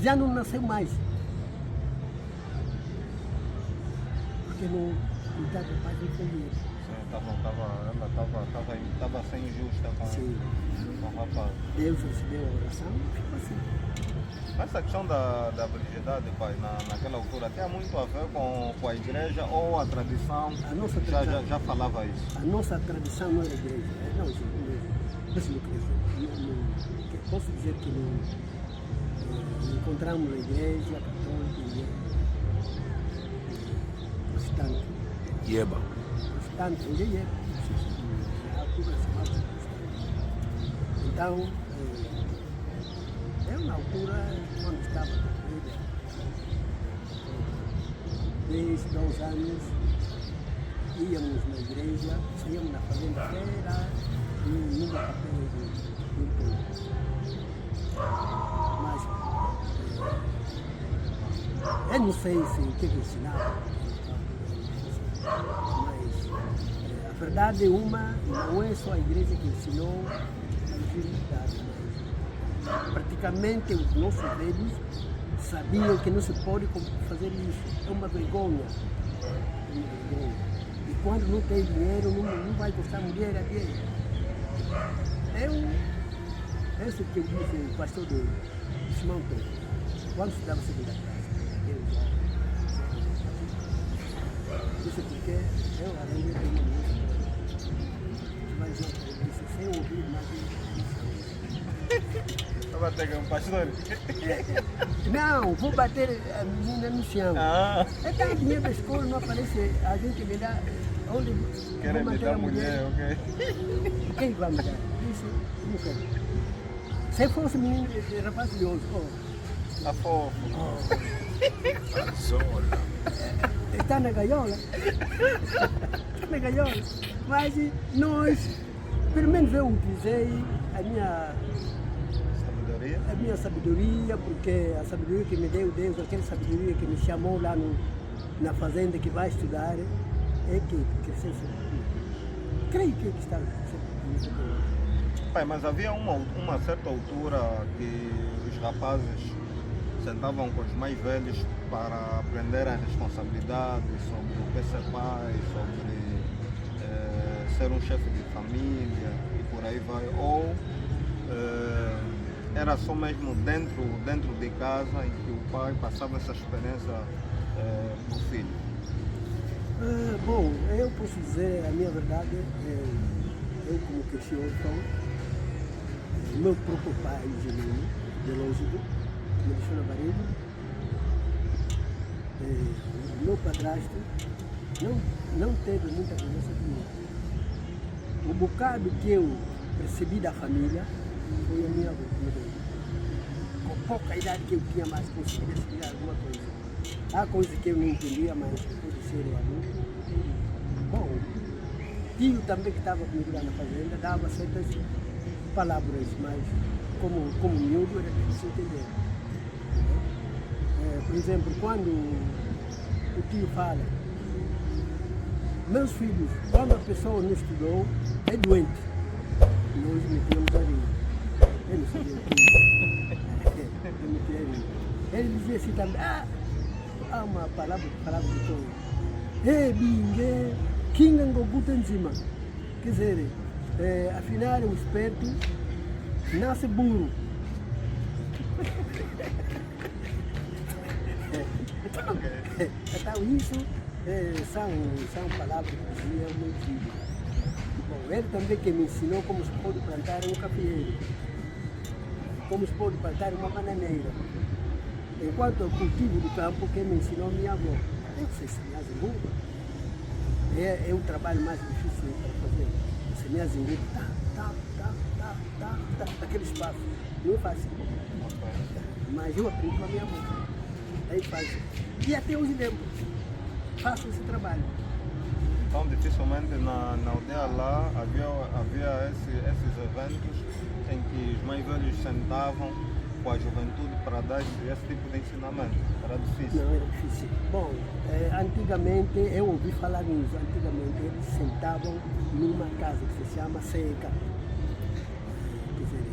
Já não nasceu mais. Porque não cuidar do pai não foi dinheiro. Ela estava sem justa com o rapaz. Deus recebeu a oração e ficou assim. Essa questão da virgindade, pai, naquela altura, tinha muito a ver com a igreja ou a tradição? A nossa tradição já falava isso? A nossa tradição não era igreja. Não, posso dizer que não encontramos na igreja católica e protestante. Ieba. Protestante, ninguém é. Na altura chamava-se protestante. Então, eu na altura, quando estava na igreja, 10, 12 anos, íamos na igreja, saíamos na fazenda-feira e numa capela do povo. Mas eu não sei se o que ensinava, mas a verdade não é só a igreja que ensinou a virgindade, mas praticamente os nossos velhos sabiam que não se pode fazer isso. É uma vergonha. E quando não tem dinheiro, não vai gostar mulher dele. Esse que eu disse, o pastor do Simão Pedro, quando estudava segunda classe, isso porque eu além de ter uma música, mas eu disse, sem ouvir mais Vai bater com o pastor? não, vou bater a menina no chão. Então, dinheiro da escola não aparece, a gente me dá onde Querem vou me manter dar a mulher, ok? Quem vai me dar? Isso, não quero. Se fosse menino, rapaz de hoje, Tá fofo. está na gaiola. Está na gaiola. Mas nós, pelo menos eu utilizei a minha sabedoria, porque a sabedoria que me deu Deus, aquela sabedoria que me chamou lá na fazenda que vai estudar, é que cresceu sempre. Creio que está sempre bom. Pai, mas havia uma certa altura que os rapazes sentavam com os mais velhos para aprender a responsabilidade sobre o que ser pai, sobre ser um chefe de família e por aí vai. Ou era só mesmo dentro de casa em que o pai passava essa experiência para o filho? Bom, eu posso dizer a minha verdade, eu como cresci então, o meu próprio pai, Genuíno, de Lógico, me deixou na barriga. O meu padrasto não teve muita presença comigo. O bocado que eu percebi da família foi a minha avó que me deu. Com pouca idade que eu tinha, mais conseguia explicar alguma coisa. Há coisas que eu não entendia, mas depois de ser adulto, entendi. Bom, tio também que estava comigo lá na fazenda dava certas palavras, mas como miúdo era difícil entender. Por exemplo, quando o tio fala, meus filhos, quando a pessoa não estudou, é doente. Nós metíamos a rir. Eu não sabia o que eu metia a rir. Ele dizia assim também, há uma palavra que falava de todo. Bingue, kingango butanzima. Quer dizer, afinal, o esperto nasce burro. Então, isso são palavras que diziam muito filho. Bom, ele também que me ensinou como se pode plantar um cafeeiro, como se pode plantar uma bananeira. Enquanto eu cultivo do campo, quem me ensinou minha avó. Eu sei semear zingudo. É o trabalho mais difícil para fazer. Semear zingudo, aquele espaço. Não é fácil. Mas eu aprendi com a minha avó. Aí faz. E até hoje lembro. Faço esse trabalho. Então, dificilmente na aldeia lá havia esses eventos em que os mais velhos sentavam com a juventude para dar esse tipo de ensinamento. Era difícil. Não, era difícil. Bom, antigamente, eu ouvi falar nisso, antigamente eles sentavam numa casa que se chama seca. Quer dizer,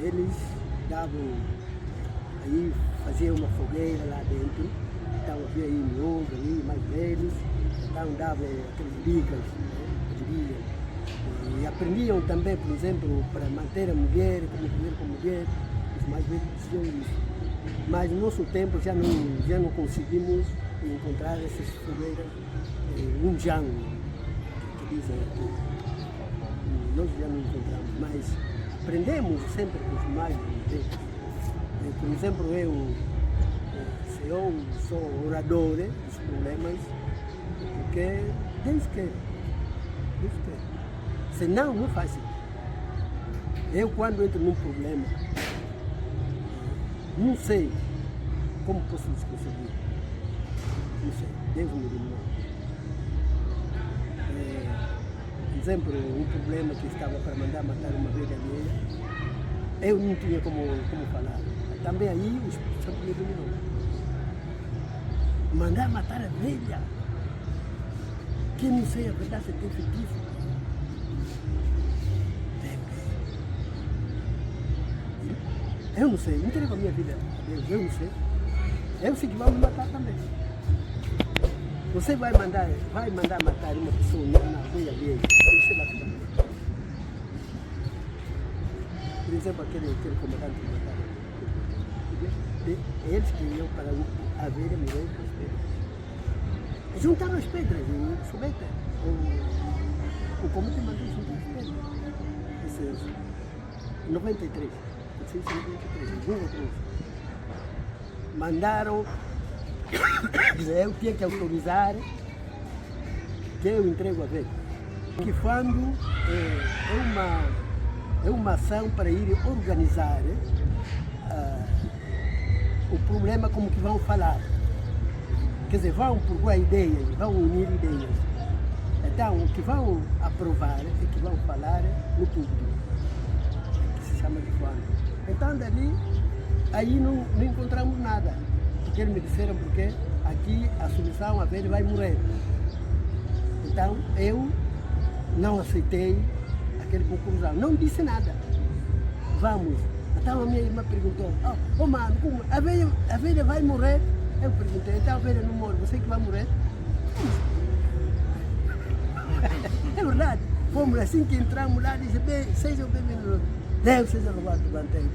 eles davam, aí faziam uma fogueira lá dentro, então havia aí miúdos ali, mais velhos, então davam aquelas dicas, e aprendiam também, por exemplo, para manter a mulher, como viver com a mulher. Mais velhos diziam isso. Mas no nosso tempo já não conseguimos encontrar essas fogueiras, um jango, que dizem aqui. Nós já não encontramos, mas aprendemos sempre com os mais velhos. Por exemplo, eu sou orador dos problemas, porque Deus quer. Senão, não é fácil. Eu, quando entro num problema, não sei como posso conseguir. Não sei. Deus me iluminou. Por exemplo, um problema que estava para mandar matar uma velha minha, eu não tinha como falar. Também aí o Espírito Santo me iluminou. Mandar matar a velha, que não sei a verdade se tem feitiço. Eu não sei, entrego a minha vida a Deus, eu não sei. Eu sei que vai me matar também. Você vai mandar matar uma pessoa na aldeia dele, você vai ficar. Por exemplo, aquele comandante que mataram. Eles queriam para a velha morrer com as pedras. Juntaram as pedras, o Subeta, o comandante mandou juntar as pedras. Esses 93, 1993, alguma coisa. Mandaram, eu tinha que autorizar que eu entrego a velha. Que quando é uma ação para ir organizar o problema como que vão falar. Quer dizer, vão procurar ideias, vão unir ideias. Então, o que vão aprovar é que vão falar no público, que se chama de quando. Então, dali, aí não encontramos nada. Porque eles me disseram porque aqui a solução, a velha vai morrer. Então, eu não aceitei aquele conclusão. Não disse nada. Vamos. Então a minha irmã perguntou, mano, como? A velha vai morrer? Eu perguntei, então a velha não morre, você que vai morrer? É verdade. Fomos assim que entramos lá, disse, sejam bem-vindos. Deus seja louvado durante ele.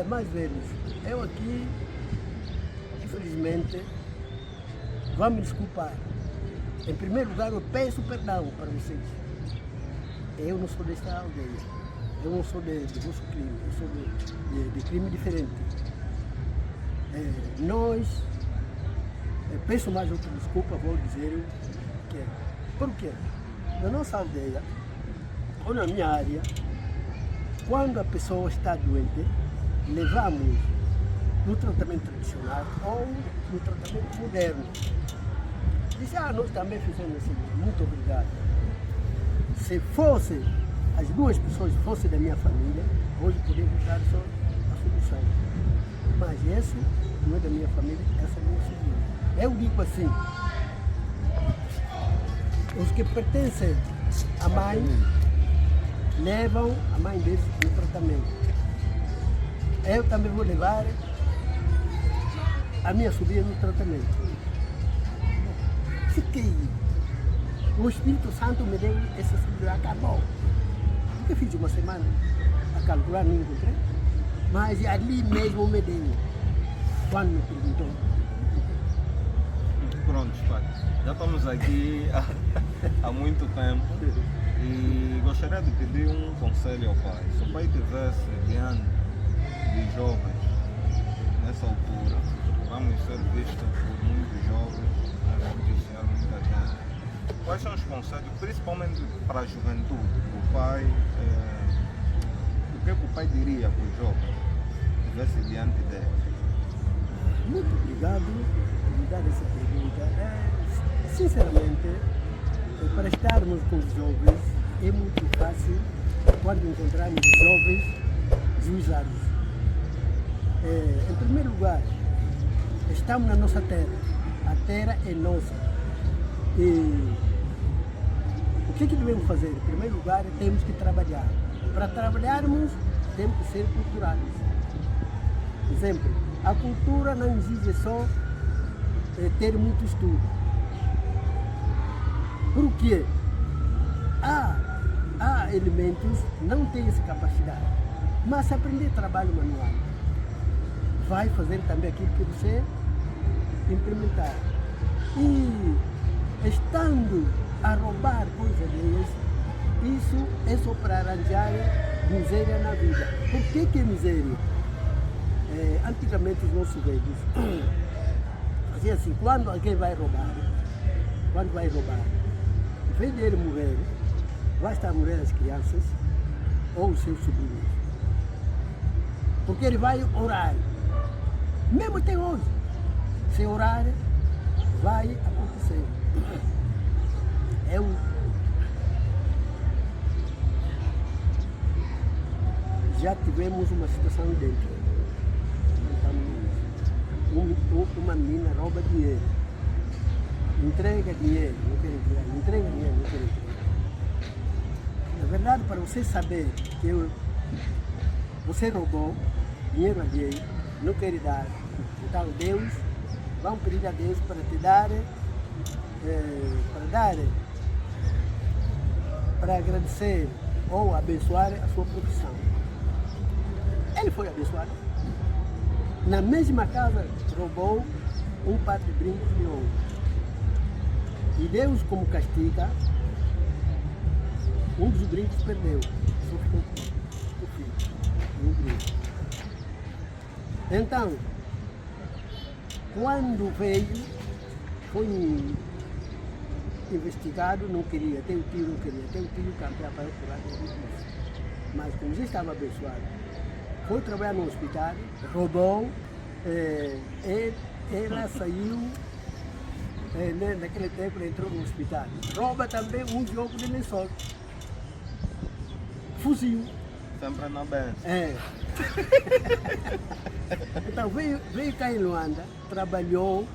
Mais velhos, eu aqui, infelizmente, vão me desculpar. Em primeiro lugar, eu peço perdão para vocês. Eu não sou desta aldeia. Eu não sou de vosso crime, eu sou de crime diferente. Peço mais outra desculpa, vou dizer o que é. Por quê? Na nossa aldeia, ou na minha área, quando a pessoa está doente, levamos no tratamento tradicional ou no tratamento moderno. Diz, nós também fizemos assim, muito obrigado. Se fosse as duas pessoas fossem da minha família, hoje podemos dar só a solução. Mas esse não é da minha família, essa é a minha família. Eu digo assim, os que pertencem à mãe, levam a mãe deles no tratamento. Eu também vou levar a minha sobrinha no tratamento. Fiquei. O Espírito Santo me deu essa sobrinha, acabou. Eu fiz uma semana a calcular, não encontrei, mas ali mesmo me deu, quando me perguntou. Pronto, pai. Já estamos aqui há muito tempo e gostaria de pedir um conselho ao pai. Se o pai estivesse diante de jovens nessa altura, vamos ser vistos por muitos jovens, vamos ensinar muita gente. Quais são os conselhos, principalmente para a juventude, o pai, o que o pai diria para os jovens se estivesse diante dele? Muito obrigado por me dar essa pergunta. Sinceramente, para estarmos com os jovens é muito fácil quando encontrarmos jovens juizados. Em primeiro lugar, estamos na nossa terra. A terra é nossa. E o que devemos fazer? Em primeiro lugar, temos que trabalhar. Para trabalharmos, temos que ser culturais. Por exemplo, a cultura não exige só ter muito estudo. Por quê? Há elementos que não têm essa capacidade, mas se aprender trabalho manual, vai fazer também aquilo que você implementar. E estando a roubar coisas alheias, isso é só para arranjar miséria na vida. Por que é miséria? Antigamente os nossos velhos faziam assim, quando alguém vai roubar, em vez de ele morrer, vai estar a morrer as crianças ou os seus sobrinhos. Porque ele vai orar. Mesmo até hoje, se orar, vai acontecer. Já tivemos uma situação dentro. Uma menina rouba dinheiro. Entrega dinheiro, não quer entregar. Entrega dinheiro, não quer entregar. Na verdade, para você saber que você roubou dinheiro alheio, não quer dar. Então Deus vão pedir a Deus para te dar, para agradecer ou abençoar a sua profissão. Ele foi abençoado. Na mesma casa, roubou um par de brincos de ouro. E Deus, como castiga, um dos brincos perdeu. Só ficou com o filho, um brinco. Então, quando veio, foi investigado, não queria, até o tio não queria, até o tio campear para procurar isso. Mas como já estava abençoado, foi trabalhar no hospital, roubou, ela saiu, naquele tempo entrou no hospital. Rouba também um jogo de lençol. Fuzil. Sempre na benção. É. Então veio cá em Luanda, trabalhou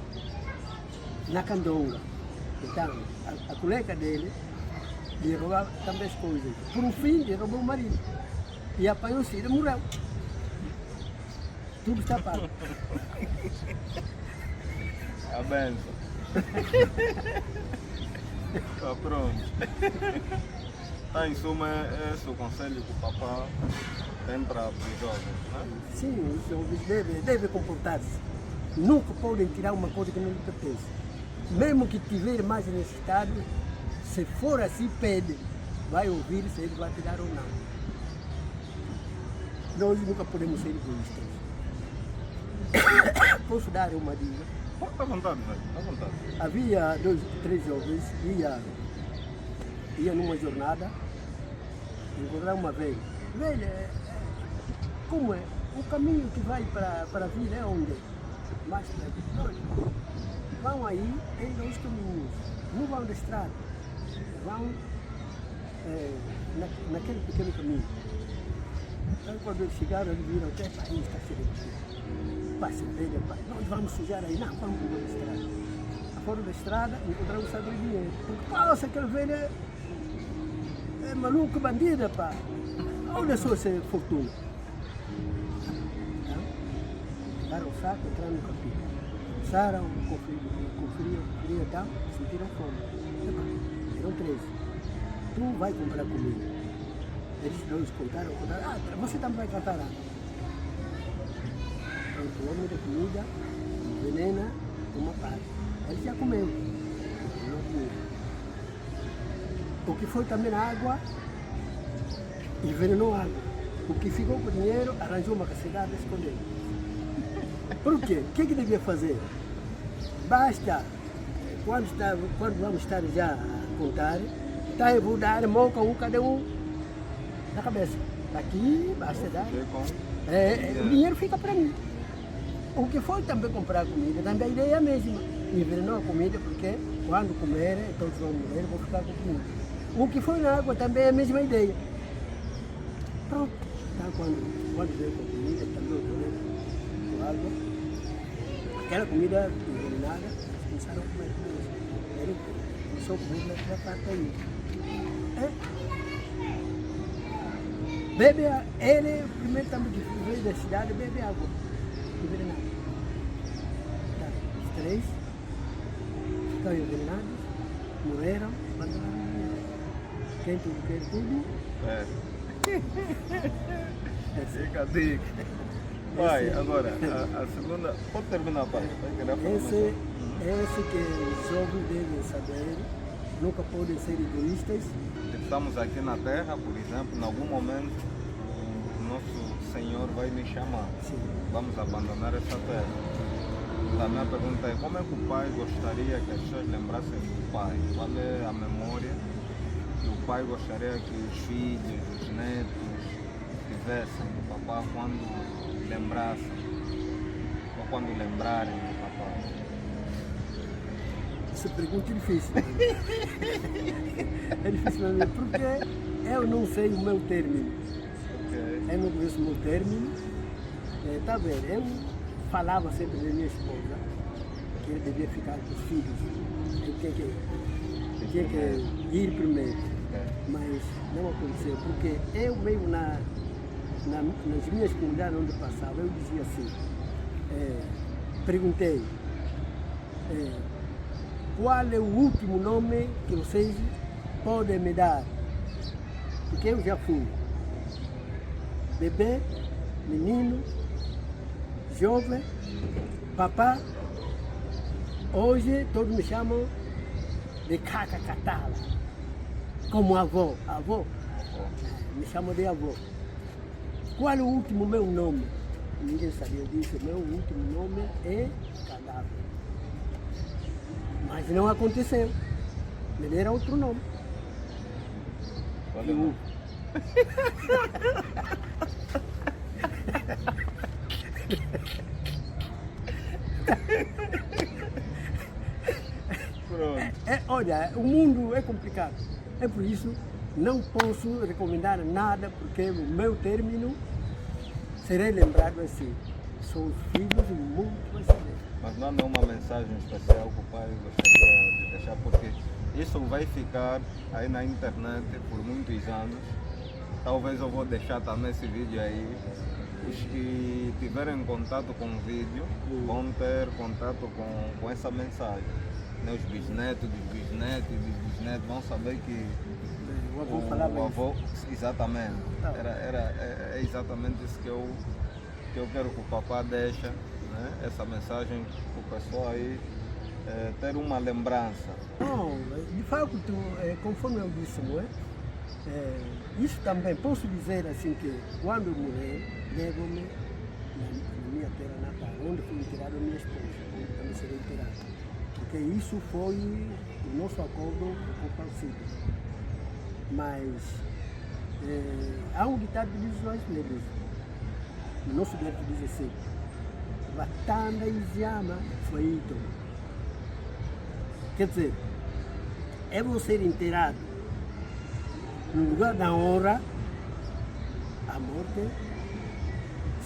na Candonga. Então, a colega dele lhe roubava também as coisas. Por um fim, lhe roubou o marido. E apanhou-se e morreu. Tudo está pago. A benção. Está pronto. Tá, em suma, esse é o conselho que o papá tem para os jovens, né? Sim, os jovens devem comportar-se. Nunca podem tirar uma coisa que não lhe pertence. Mesmo que tiver mais necessidade, se for assim, pede. Vai ouvir se ele vai te dar ou não. Nós nunca podemos ser egoístas. Posso dar uma dica? À vontade, velho, à vontade. Havia 2, 3 jovens, ia numa jornada, encontraram uma velha. Velha, como é? O caminho que vai para a vila é onde? Mais para vão aí, tem 2 caminhos. Não vão da estrada, vão naquele pequeno caminho. Então, quando eles chegaram, eles viram até aí está cheio. Passa velha, nós vamos sujar aí. Não, vamos para a estrada. Fora da estrada, encontraram o saco de dinheiro. Nossa, aquela velha é maluca, bandida, pá. Olha só essa fortuna. Então, pegaram o saco, entraram no capítulo. Começaram a conferir e tal, sentiram fome. Eram 13. Tu vai comprar comida. Eles 2 contaram. Você também vai cantar água. Então, o homem da comida envenena uma parte. Ele já comeu. Não comeu. O que foi também a água, envenenou a água. O que ficou com o dinheiro, arranjou uma cacegada e escondeu. Por quê? O que devia fazer? Basta, quando vamos estar já a contar, tá, eu vou dar moca cada um na cabeça. Aqui, basta dar. O dinheiro fica para mim. O que foi também comprar comida, também a ideia é a mesma. Envenenou a comida porque quando comer, todos vão morrer, vão ficar com comida. O que foi na água também é a mesma ideia. Pronto. Então, quando veio com a comida, também outra vez com água, aquela comida envenenada, eles começaram a comer. Ele começou a comer naquela parte aí. Bebe, ele primeiro também que veio da cidade, bebe água envenenada. Tá, os 3 ficaram envenenados, morreram, abandonaram o dinheiro. Quem tudo quer tudo. Fica a dica. Vai, agora, a segunda, pode terminar, pai. Esse que os jovens devem saber, nunca podem ser egoístas. Estamos aqui na Terra, por exemplo, em algum momento o nosso Senhor vai nos chamar. Sim. Vamos abandonar essa terra. A minha pergunta é, como é que o pai gostaria que as pessoas lembrassem do pai? Qual é a memória que o pai gostaria que os filhos, os netos tivessem do papá quando lembrassem, ou quando lembrarem do papá? Essa pergunta é difícil. É difícil para mim, porque eu não sei o meu término. Okay. Eu não conheço o meu término. Tá vendo? Eu falava sempre da minha esposa que ele devia ficar com os filhos. Ele tinha que ir primeiro. Mas não aconteceu, porque eu mesmo nas minhas comunidades onde passava, eu dizia assim, perguntei, qual é o último nome que vocês podem me dar? Porque eu já fui bebê, menino, jovem, papá. Hoje todos me chamam de Caca Catala, como avô. Avô, me chamam de avô. Qual é o último meu nome? Ninguém sabia disso. Meu último nome é Cadáver. Mas não aconteceu. Me deram outro nome. Qual é o nome? Pronto. Olha, o mundo é complicado. É por isso não posso recomendar nada, porque o meu término serei lembrado assim. São os filhos, o mundo vai saber. Mas não é uma mensagem especial que o pai gostaria de deixar, porque isso vai ficar aí na internet por muitos anos. Talvez eu vou deixar também esse vídeo aí. Os que tiverem contato com o vídeo vão ter contato com essa mensagem. Os bisnetos dos bisnetos e dos bisnetos vão saber que O avô falava o avô, isso. exatamente. Tá. É exatamente isso que eu quero que o papá deixe, né? Essa mensagem para o pessoal aí ter uma lembrança. Não, de fato, conforme eu disse, não é? Isso também posso dizer assim que quando eu morrer, levo-me na minha terra natal, onde foi enterrada a minha esposa, onde também serei enterrado. Porque isso foi o nosso acordo com o partido. Mas há um ditado que diz os brasileiros, no nosso direito diz assim: Vatanda Iziama foi ídolo. Quer dizer, é você ser inteirado no lugar da honra, a morte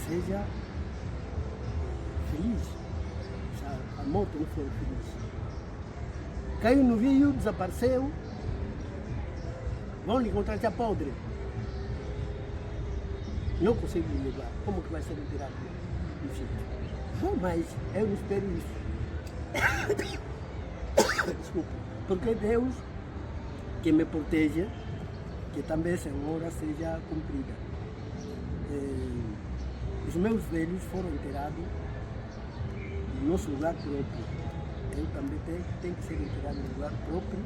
seja feliz. A morte não foi feliz. Caiu no rio, desapareceu, vão lhe encontrar já podre. Não consigo lhe levar. Como que vai ser enterrado no sítio? Não, mas eu não espero isso. Desculpa. Porque Deus que me proteja, que também essa hora seja cumprida. Os meus velhos foram enterrados no nosso lugar próprio. Eu também tenho que ser enterrado no lugar próprio,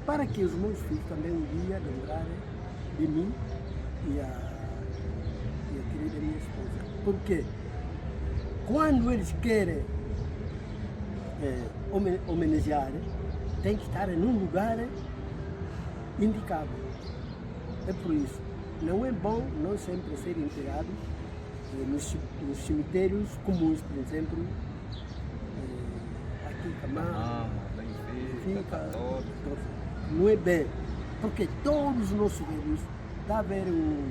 para que os meus filhos também um dia lembrarem de mim e a querida minha esposa. Porque quando eles querem homenagear, tem que estar num lugar indicado. É por isso, não é bom nós sempre ser enterrados nos cemitérios comuns, por exemplo, aqui em Camar, Benfica, não é bem, porque todos os nossos velhos, está a ver o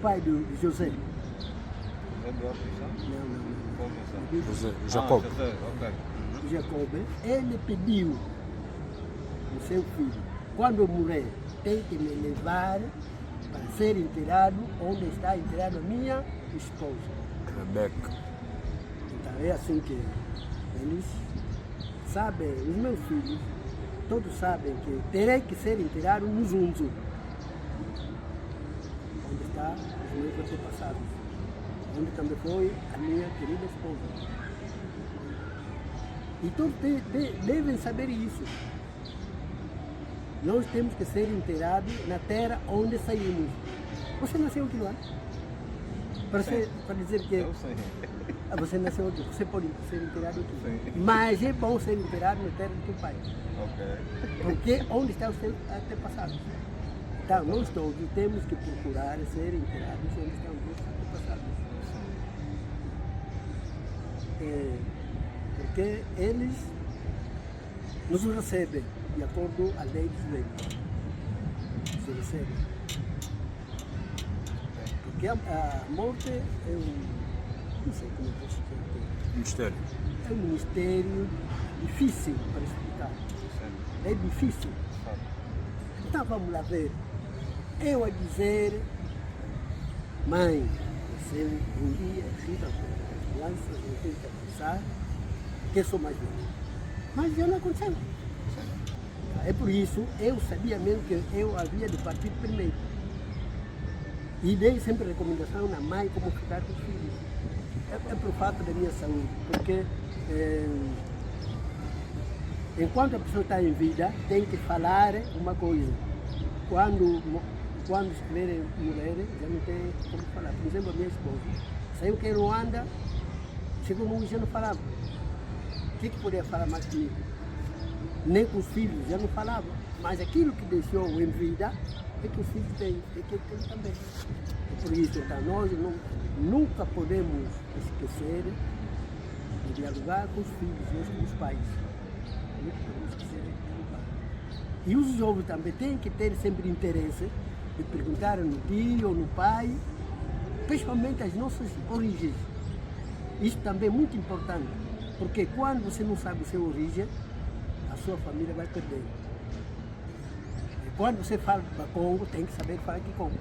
pai de José? Não. José, Jacob. José, ok. Jacob, ele pediu o seu filho, quando eu morrer, tem que me levar para ser enterrado onde está enterrada a minha esposa. Rebeca. Então é assim que eles sabem, os meus filhos, todos sabem que terei que ser enterrado no Zunzu, onde está os meus antepassados, onde também foi a minha querida esposa. E todos devem saber isso. Nós temos que ser enterrados na terra onde saímos. Você nasceu aqui lá? Para dizer que Eu sei. você nasceu aqui, você pode ser enterrado aqui. Sim. Mas é bom ser enterrado na terra do teu pai. Ok. Porque onde está os teus antepassados? Então, nós todos temos que procurar ser enterrados onde estão os nossos antepassados. Porque eles nos recebem de acordo à lei dos velhos. Se recebem. Porque a morte é não sei como eu posso dizer, Mistério. é um mistério difícil para explicar. É difícil. Então vamos lá ver. Eu a dizer, mãe, você um dia, filha, as crianças vão ter que avançar, que sou mais velho. Mas já não aconteceu. É por isso, eu sabia mesmo que eu havia de partir primeiro. E dei sempre recomendação na mãe como ficar com os filhos. É por fato da minha saúde, porque enquanto a pessoa está em vida, tem que falar uma coisa. Quando estiverem mulheres, já não tem como falar. Por exemplo, a minha esposa saiu que em Ruanda, chegou no já não falava. O que podia falar mais comigo? Nem com os filhos, já não falava. Mas aquilo que deixou em vida é que os filhos têm, é que eu tenho também. E por isso, então, nós nunca podemos esquecer de dialogar com os filhos, nós com os pais. Nunca podemos esquecer de dialogar. E os jovens também têm que ter sempre interesse de perguntar no tio ou no pai, principalmente as nossas origens. Isso também é muito importante, porque quando você não sabe a sua origem, a sua família vai perder. E quando você fala para Congo, tem que saber falar que Congo.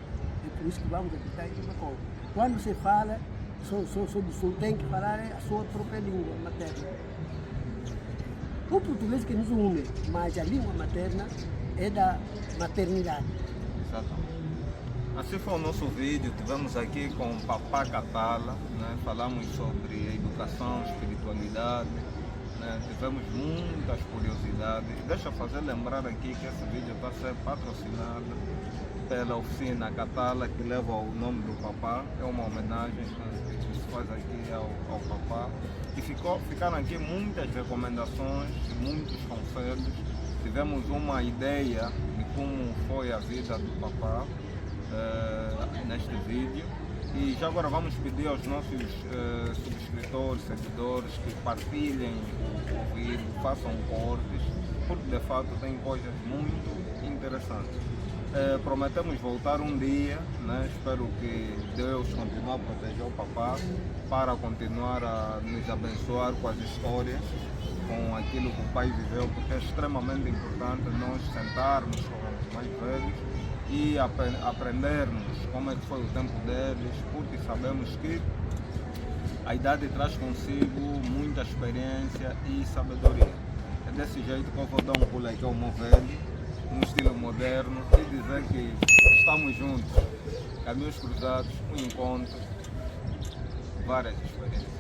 É por isso que vamos habitar aqui na Congo. Quando você fala, sou do Sul, tem que falar a sua própria língua materna. O português que nos une, mas a língua materna é da maternidade. Exatamente. Assim foi o nosso vídeo, tivemos aqui com o Papá Katala, né? Falamos sobre a educação, espiritualidade, né? Tivemos muitas curiosidades. Deixa eu fazer lembrar aqui que esse vídeo está a ser patrocinado pela oficina Katala, que leva o nome do Papá. É uma homenagem que se faz aqui ao Papá. E ficaram aqui muitas recomendações, muitos conselhos. Tivemos uma ideia de como foi a vida do Papá neste vídeo. E já agora vamos pedir aos nossos subscritores, seguidores que partilhem o vídeo, façam cortes, porque de fato tem coisas muito interessantes. Prometemos voltar um dia, né? Espero que Deus continue a proteger o Papá para continuar a nos abençoar com as histórias, com aquilo que o pai viveu, porque é extremamente importante nós sentarmos com os mais velhos e aprendermos como é que foi o tempo deles, porque sabemos que a idade traz consigo muita experiência e sabedoria. É desse jeito que eu vou dar um pulo aqui ao meu velho, num estilo moderno, e dizer que estamos juntos, caminhos cruzados, um encontro, várias experiências.